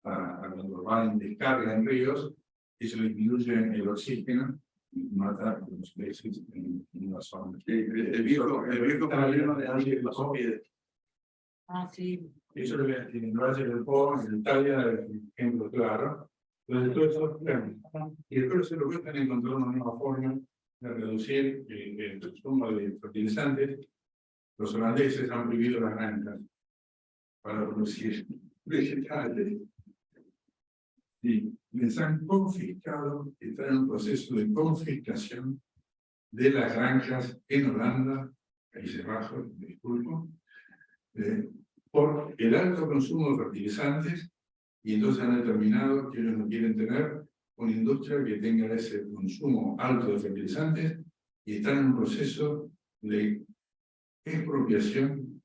S2: a cuando van en descarga en ríos, eso disminuye el oxígeno y mata los peces en una zona.
S3: El viejo problema de algas.
S5: Ah, sí.
S2: Eso en el Valle del Po, en Italia, es un ejemplo claro. Entonces, todo eso es plano. Y después se lo están encontrando una nueva forma de reducir el consumo de fertilizantes. Los holandeses han prohibido las granjas para producir vegetales. Y les han confiscado, están en un proceso de confiscación de las granjas en Holanda, Países Bajos, disculpo, por el alto consumo de fertilizantes, y entonces han determinado que ellos no quieren tener una industria que tenga ese consumo alto de fertilizantes, y están en un proceso de expropiación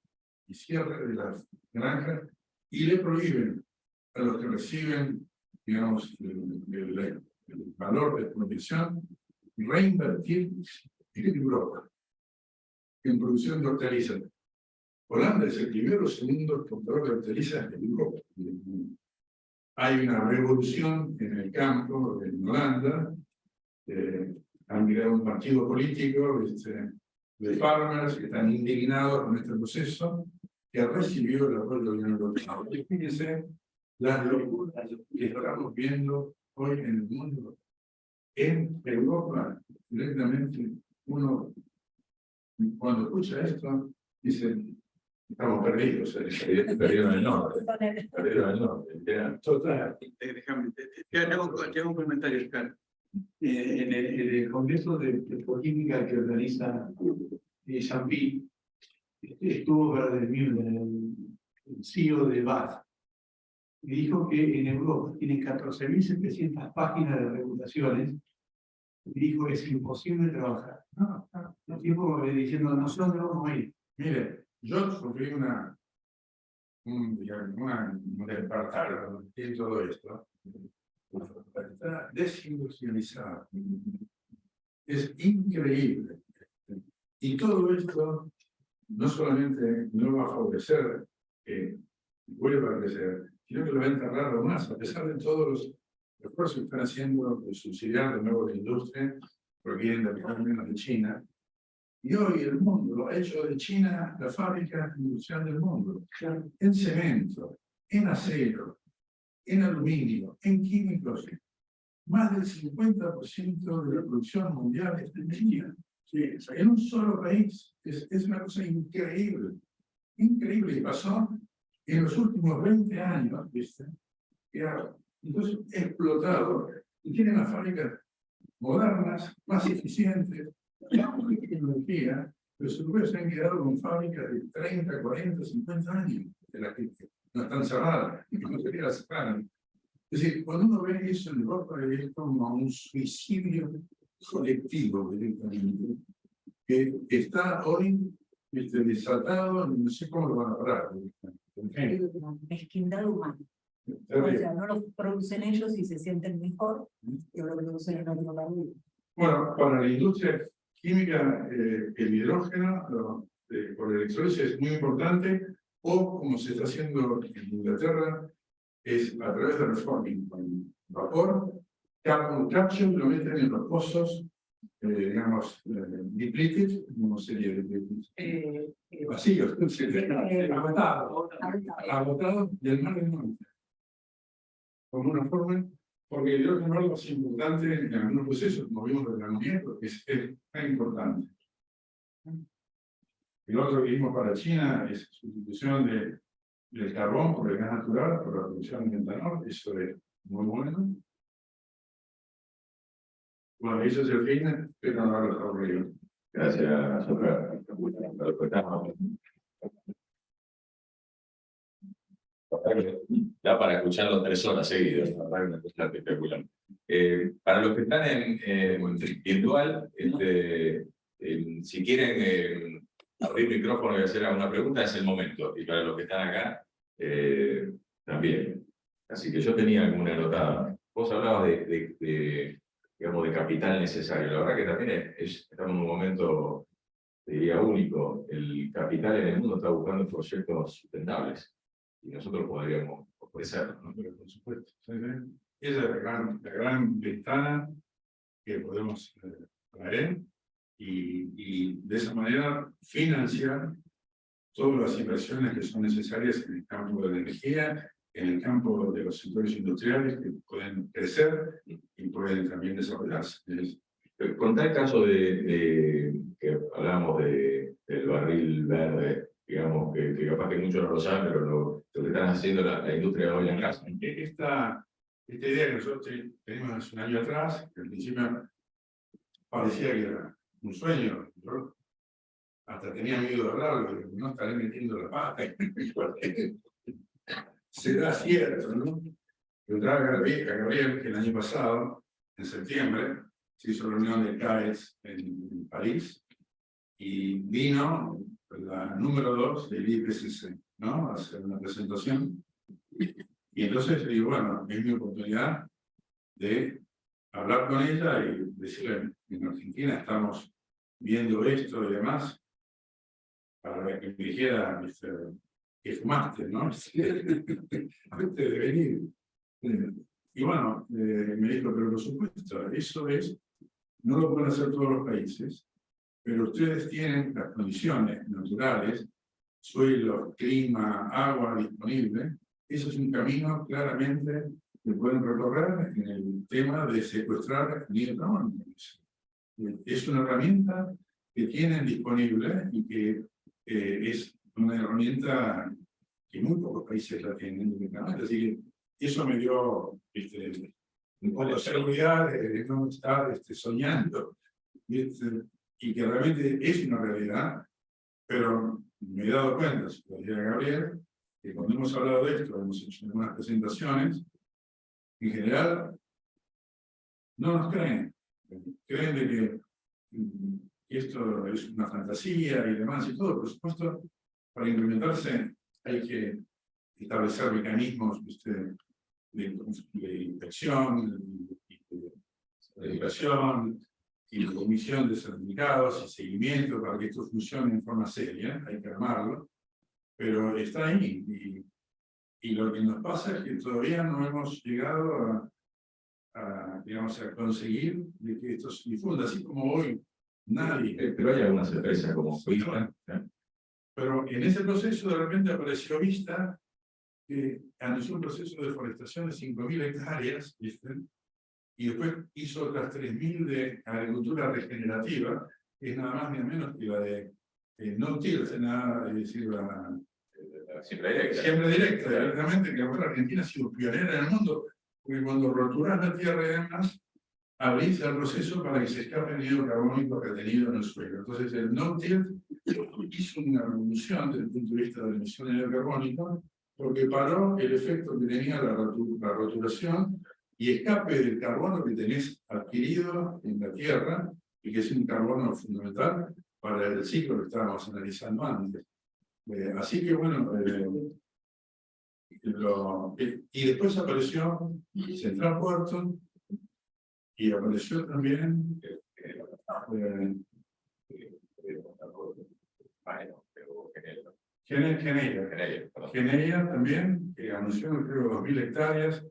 S2: y cierre de las granjas, y le prohíben a los que reciben, digamos, el valor de expropiación, reinvertir en Europa, en producción de hortalizas. Holanda es el primero o segundo exportador de hortalizas en Europa. Hay una revolución en el campo en Holanda. Han creado un partido político de farmers que están indignados con este proceso, que ha recibido el apoyo de la Unión Europea. Y fíjense las locuras que estamos viendo hoy en el mundo. En Europa, directamente, uno, cuando escucha esto, dice: estamos perdidos.
S1: Perdieron el norte. Perdieron el norte.
S3: Total. Déjame, te hago un comentario, Oscar. En el Congreso de Petroquímica que organiza Jean-Pi, estuvo Werner Müller, el CEO de BASF, y dijo que en Europa tienen 14.700 páginas de regulaciones, y dijo que es imposible trabajar. No tiempo diciendo, nosotros no vamos a ir.
S2: Mire, yo sufrí un despertar en todo esto. Está desindustrializado. Es increíble. Y todo esto no solamente no va a favorecer que vuelva a crecer, sino que lo va a enterrar aún más, a pesar de todos los esfuerzos que están haciendo de subsidiar de nuevo la industria, porque vienen de China. Y hoy el mundo ha hecho de China la fábrica industrial del mundo, en cemento, en acero, en aluminio, en químicos. Más del 50% de la producción mundial es de China. Sí, en un solo país. Es una cosa increíble. Increíble. Y pasó en los últimos 20 años, ¿viste? Entonces, explotado. Y tienen las fábricas modernas, más eficientes, más tecnología. Los europeos se han quedado con fábricas de 30, 40, 50 años, de las que no están cerradas, y no se las cerraron. Es decir, cuando uno ve eso en Europa, es como un suicidio colectivo, directamente, que está hoy desatado, no sé cómo lo van a parar.
S5: Mezquindad humana. O sea, no lo producen ellos y se sienten mejor que lo producen en otro país.
S2: Bueno, para la industria química, el hidrógeno por electrolisis es muy importante, o como se está haciendo en Inglaterra, es a través de reforming con vapor, carbon capture, lo meten en los pozos, digamos, depleted, ¿cómo sería depleted? Vacíos, agotados del mar del norte. Como una forma, porque el hidrógeno es algo así importante en algunos procesos, como vimos del amoníaco, que es tan importante. El otro que vimos para China es sustitución del carbón por el gas natural, por la producción de metanol. Eso es muy bueno. Bueno, eso es el fin, pero no lo aburrido.
S1: Gracias, Oscar. Da para escucharlo 3 horas seguidas, una cosa espectacular. Para los que están en virtual, si quieren abrir micrófono y hacer alguna pregunta, es el momento. Y para los que están acá, también. Así que yo tenía alguna anotada. Vos hablabas digamos, de capital necesario. La verdad que también estamos en un momento, diría, único. El capital en el mundo está buscando proyectos sustentables. Y nosotros podríamos ofrecerlo, ¿no?
S2: Pero por supuesto. Esa es la gran ventana que podemos traer y de esa manera financiar todas las inversiones que son necesarias en el campo de la energía, en el campo de los sectores industriales que pueden crecer y pueden también desarrollarse.
S1: Contar el caso que hablamos del barril verde, digamos, que capaz que muchos no lo saben, pero lo que están haciendo la industria de hoy en casa.
S2: Esta idea que nosotros tenemos hace un año atrás, que al principio parecía que era un sueño, yo hasta tenía miedo de hablarlo, de no estaré metiendo la pata. Será cierto, ¿no? Yo traje a Gabriel que el año pasado, en septiembre, se hizo reunión de CAES en París y vino la número 2 del IPCC, ¿no? A hacer una presentación. Y entonces digo, bueno, es mi oportunidad de hablar con ella y decirle, en Argentina estamos viendo esto y demás, para que me dijera, que fumaste, ¿no? Antes de venir. Y bueno, me dijo, pero por supuesto, eso es, no lo pueden hacer todos los países, pero ustedes tienen las condiciones naturales, suelo, clima, agua disponible. Eso es un camino claramente que pueden recorrer en el tema de secuestrar el carbono. Es una herramienta que tienen disponible y que es una herramienta que muy pocos países la tienen. Así que eso me dio un poco de seguridad de no estar soñando. Y que realmente es una realidad, pero me he dado cuenta, si lo decía Gabriel, que cuando hemos hablado de esto, hemos hecho algunas presentaciones, en general no nos creen. Creen de que esto es una fantasía y demás y todo. Por supuesto, para implementarse hay que establecer mecanismos de inspección, de educación y de emisión de certificados y seguimiento para que esto funcione en forma seria. Hay que armarlo, pero está ahí. Y lo que nos pasa es que todavía no hemos llegado digamos, a conseguir de que esto se difunda, así como hoy nadie.
S1: Pero hay algunas empresas como Vista.
S2: Pero en ese proceso de repente apareció Vista, que anunció un proceso de deforestación de 5.000 hectáreas, ¿viste? Y después hizo otras 3.000 de agricultura regenerativa, que es nada más ni menos que la de no-till, nada, es decir, la siembra directa, directamente, que ahora Argentina ha sido pionera en el mundo, porque cuando roturas la tierra y demás, abrís el proceso para que se escape el anhídrido carbónico retenido en el suelo. Entonces el no-till hizo una revolución desde el punto de vista de la emisión de anhídrido carbónico, porque paró el efecto que tenía la roturación y escape del carbono que tenés adquirido en la tierra, y que es un carbono fundamental para el ciclo que estábamos analizando antes. Así que bueno, y después apareció Central Puerto, y apareció también Geneia también, que anunció, creo, 2.000 hectáreas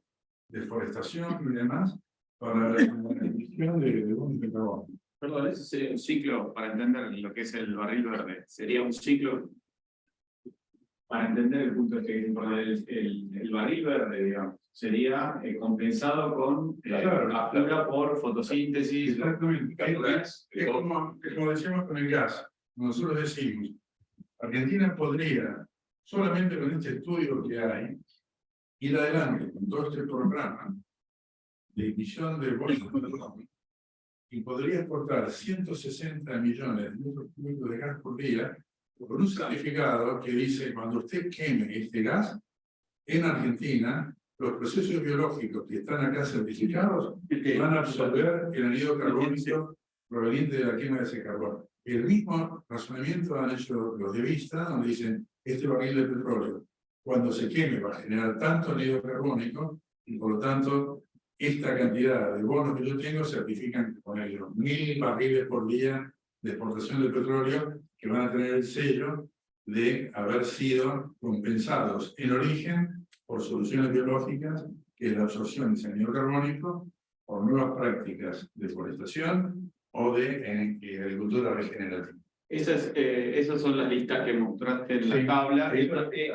S2: de forestación y demás para la emisión de bonos de carbono.
S4: Perdón, ese sería un ciclo, para entender lo que es el barril verde, sería un ciclo, para entender el punto de que el barril verde, digamos, sería compensado con captura por fotosíntesis.
S2: Exactamente. Es como decíamos con el gas. Nosotros decimos, Argentina podría, solamente con este estudio que hay, ir adelante con todo este programa de emisión de bonos de carbono y podría exportar 160 millones de metros cúbicos de gas por día con un certificado que dice cuando usted queme este gas, en Argentina, los procesos biológicos que están acá certificados van a absorber el anhídrido carbónico proveniente de la quema de ese carbón. El mismo razonamiento han hecho los de Vista, donde dicen, este barril de petróleo, cuando se queme va a generar tanto anhídrido carbónico, y por lo tanto, esta cantidad de bonos que yo tengo certifican con ellos 1.000 barriles por día de exportación de petróleo que van a tener el sello de haber sido compensados en origen por soluciones biológicas, que es la absorción de anhídrido carbónico, por nuevas prácticas de forestación o de agricultura regenerativa.
S4: Esas son las listas que mostraste en la
S3: Sí.
S4: tabla.
S3: Sí.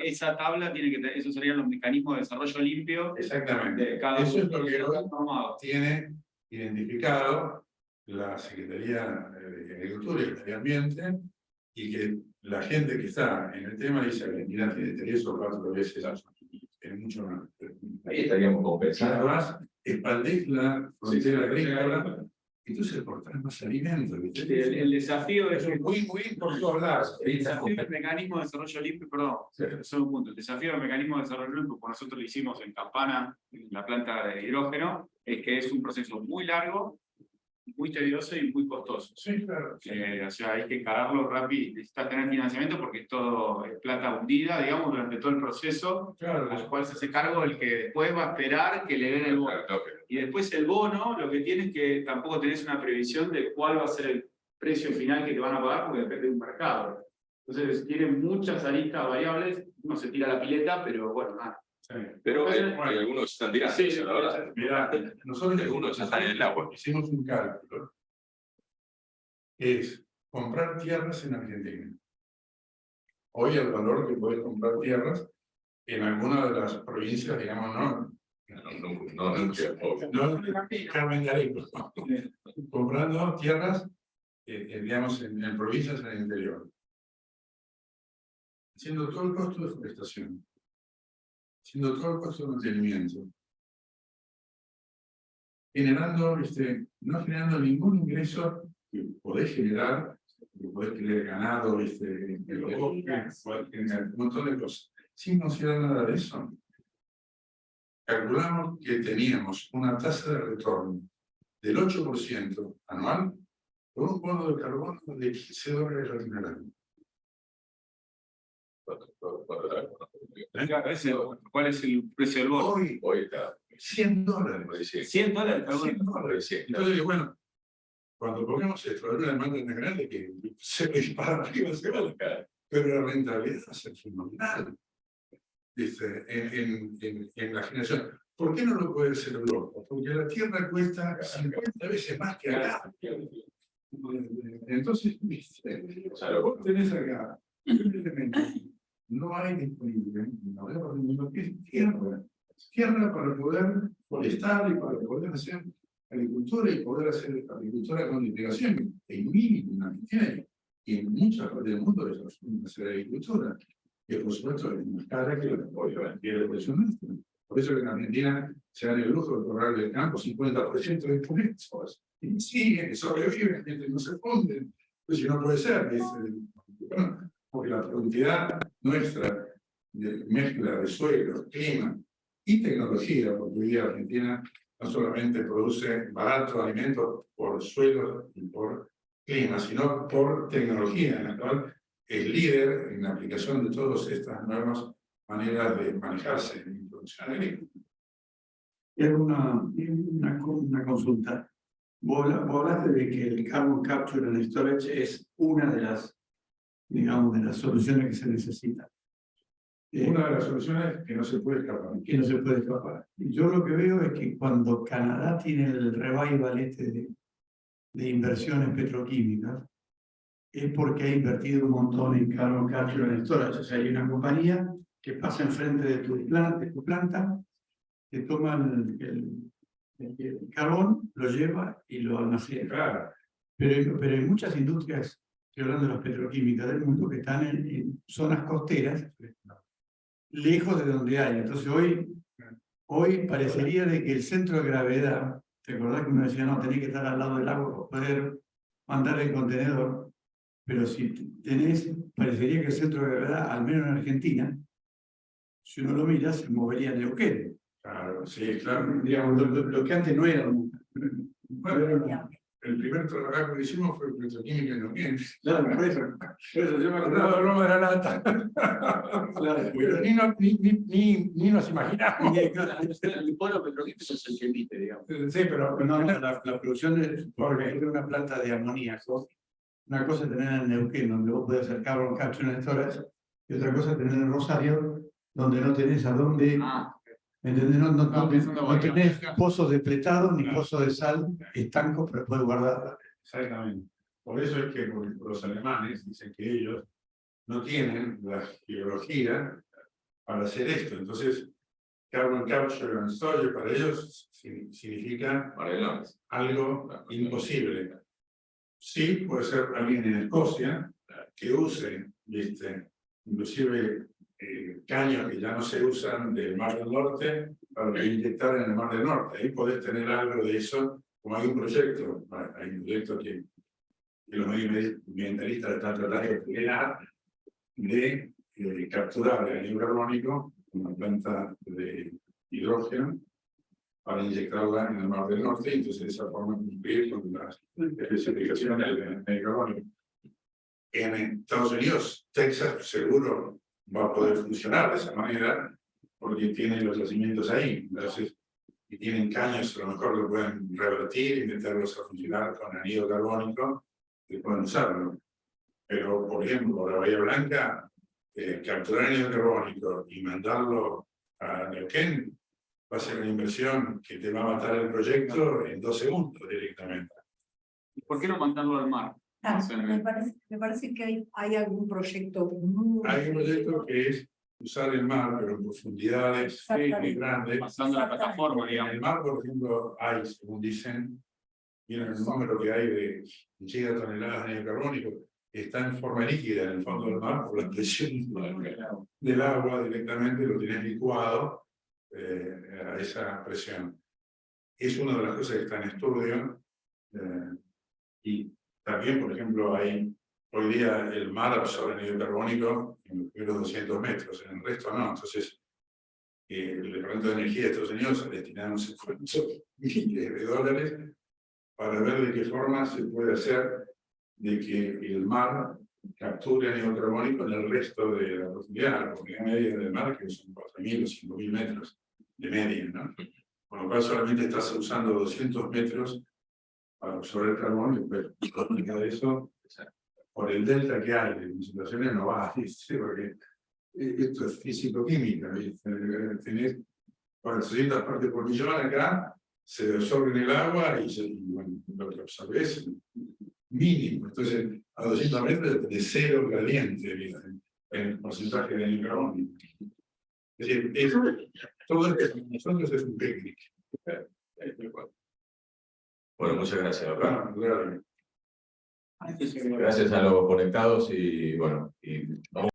S4: Esa tabla tiene que tener, esos serían los mecanismos de desarrollo limpio
S3: Exactamente.
S4: de cada
S3: Eso es
S4: uno
S3: lo
S4: de
S3: que
S4: los
S3: hoy
S4: transformados.
S3: tiene identificado la Secretaría de Agricultura y Medio Ambiente, y que la gente que está en el tema dice que Argentina tiene 3 o 4 veces es mucho más.
S1: Ahí estaríamos compensando.
S3: Además, expandís la frontera agrícola, entonces exportás más alimentos. ¿Viste?
S4: El desafío es
S3: Eso es muy por todos lados.
S4: el desafío del mecanismo de desarrollo limpio, perdón,
S3: Sí.
S4: solo un punto. El desafío del mecanismo de desarrollo limpio, como nosotros lo hicimos en Campana, en la planta de hidrógeno, es que es un proceso muy largo, muy tedioso y muy costoso.
S3: Sí, claro.
S4: O sea, hay que encararlo rápido, necesitas tener financiamiento porque es todo plata hundida, digamos, durante todo el proceso,
S3: Claro.
S4: al cual se hace cargo el que después va a esperar que le den el bono. Y después el bono, lo que tienes es que tampoco tenés una previsión de cuál va a ser el precio final que te van a pagar, porque depende de un mercado. Entonces, tiene muchas aristas variables, uno se tira la pileta, pero bueno, nada.
S3: Sí.
S1: Pero hay algunos que están tirando.
S4: Sí,
S1: eso, la verdad.
S3: Mirá, nosotros
S1: Algunos ya están en el agua.
S3: hicimos un cálculo, que es comprar tierras en Argentina. Hoy el valor que puedes comprar tierras en alguna de las provincias, digamos, no Carmen de Areco, comprando tierras, digamos, en provincias en el interior, haciendo todo el costo de forestación, haciendo todo el costo de mantenimiento, generando, no generando ningún ingreso que podés generar, que podés tener ganado, en los bosques, podés generar un montón de cosas, sin considerar nada de eso. Calculamos que teníamos una tasa de retorno del 8% anual con un bono de carbono de $15 al tonelada.
S4: ¿Cuál es el precio del bono?
S3: Hoy
S1: está
S3: $100.
S4: $100.
S3: Entonces, bueno, cuando pongamos esto, hay una demanda tan grande que se dispara arriba, se va a caer. Pero la rentabilidad va a ser fenomenal. En la generación. ¿Por qué no lo puede hacer Europa? Porque la tierra cuesta 50 veces más que acá. Entonces, vos tenés acá un elemento, no hay disponible, no que es tierra. Tierra para poder forestar y para poder hacer agricultura y poder hacer agricultura con integración. En mínimo en Argentina y en muchas partes del mundo es hacer agricultura. Que por supuesto es más cara que el precio nuestro. Por eso que en Argentina se dan el lujo de cobrarle el campo 50% de impuestos. Y siguen, sobreviven, no se funden. Pues si no puede ser, bueno, porque la productividad nuestra de mezcla de suelo, clima y tecnología, porque hoy día Argentina no solamente produce baratos alimentos por suelo y por clima, sino por tecnología, en la cual es líder en la aplicación de todas estas nuevas maneras de manejarse en producción agrícola. Y una consulta. Vos hablaste de que el carbon capture and storage es una de las, digamos, de las soluciones que se necesitan. Una de las soluciones que no se puede escapar. Que no se puede escapar. Y yo lo que veo es que cuando Canadá tiene el revival de inversiones petroquímicas, es porque ha invertido un montón en carbon capture and storage. O sea, hay una compañía que pasa enfrente de tu planta, que toma el carbón, lo lleva y lo almacena. Claro. Pero hay muchas industrias, estoy hablando de las petroquímicas del mundo, que están en zonas costeras, lejos de donde hay. Entonces hoy parecería de que el centro de gravedad, ¿te acordás que uno decía, no, tenés que estar al lado del agua para poder mandar el contenedor? Pero si parecería que el centro de gravedad, al menos en Argentina, si uno lo mira, se movería en Neuquén. Claro, sí, claro. Digamos, lo que antes no era. Bueno, el primer trabajo que hicimos fue petroquímica en Neuquén. Claro, por eso yo me acordaba de broma de la lata. Claro, pero ni nos imaginamos. El polo petroquímico es el que emite, digamos. Sí, pero no, la producción es, por ejemplo, una planta de amoníaco. Una cosa es tener en Neuquén, donde vos podés hacer carbon capture and storage, y otra cosa es tener en Rosario, donde no tenés a dónde. ¿Entendés? No tenés pozos de pletado ni pozos de sal estancos para poder guardar. Exactamente.
S2: Por eso es que los alemanes dicen que ellos no tienen la geología para hacer esto. Entonces, carbon capture and storage para ellos significa
S1: Morelos.
S2: algo imposible. Sí, puede ser alguien en Escocia que use, inclusive caños que ya no se usan del Mar del Norte para inyectar en el Mar del Norte. Ahí podés tener algo de eso, como hay un proyecto que los medioambientalistas están tratando de crear, de capturar el anhídrido carbónico con una planta de hidrógeno para inyectarla en el Mar del Norte, y entonces de esa forma cumplir con las especificaciones del anhídrido carbónico. En Estados Unidos, Texas seguro va a poder funcionar de esa manera, porque tienen los yacimientos ahí. Entonces, y tienen caños, a lo mejor lo pueden revertir y meterlos a funcionar con anhídrido carbónico, y pueden usarlo. Pero, por ejemplo, la Bahía Blanca, capturar anhídrido carbónico y mandarlo a Neuquén va a ser una inversión que te va a matar el proyecto en 2 segundos directamente.
S4: ¿Por qué no mandarlo al mar?
S5: Me parece que hay algún proyecto.
S2: Hay un proyecto que es usar el mar, pero en profundidades muy grandes.
S4: Pasando la plataforma,
S2: En
S4: digamos.
S2: el mar, por ejemplo, hay, según dicen, miren el número que hay de gigatoneladas de anhídrido carbónico, está en forma líquida en el fondo del mar por la presión del agua directamente, lo tienes licuado a esa presión. Es una de las cosas que está en estudio, y también, por ejemplo, hoy día el mar absorbe anhídrido carbónico en los primeros 200 metros, en el resto no. Entonces, el Departamento de Energía de Estados Unidos ha destinado unos cuantos miles de dólares para ver de qué forma se puede hacer de que el mar capture anhídrido carbónico en el resto de la profundidad, la profundidad media del mar, que son 4.000 o 5.000 metros de media, ¿no? Con lo cual solamente estás usando 200 metros para absorber carbono, pero de eso, por el delta que hay de concentraciones no va, porque esto es físico-química. Tenés 400 partes por millón acá, se absorbe en el agua y bueno, lo que absorbes es mínimo. Entonces, a 200 metros de 0 gradiente, ¿viste? En el porcentaje de anhídrido carbónico. Es decir, todo esto para nosotros es un técnico.
S1: Bueno, muchas gracias, doctor.
S2: Claro.
S1: Gracias a los conectados y bueno, y vamos.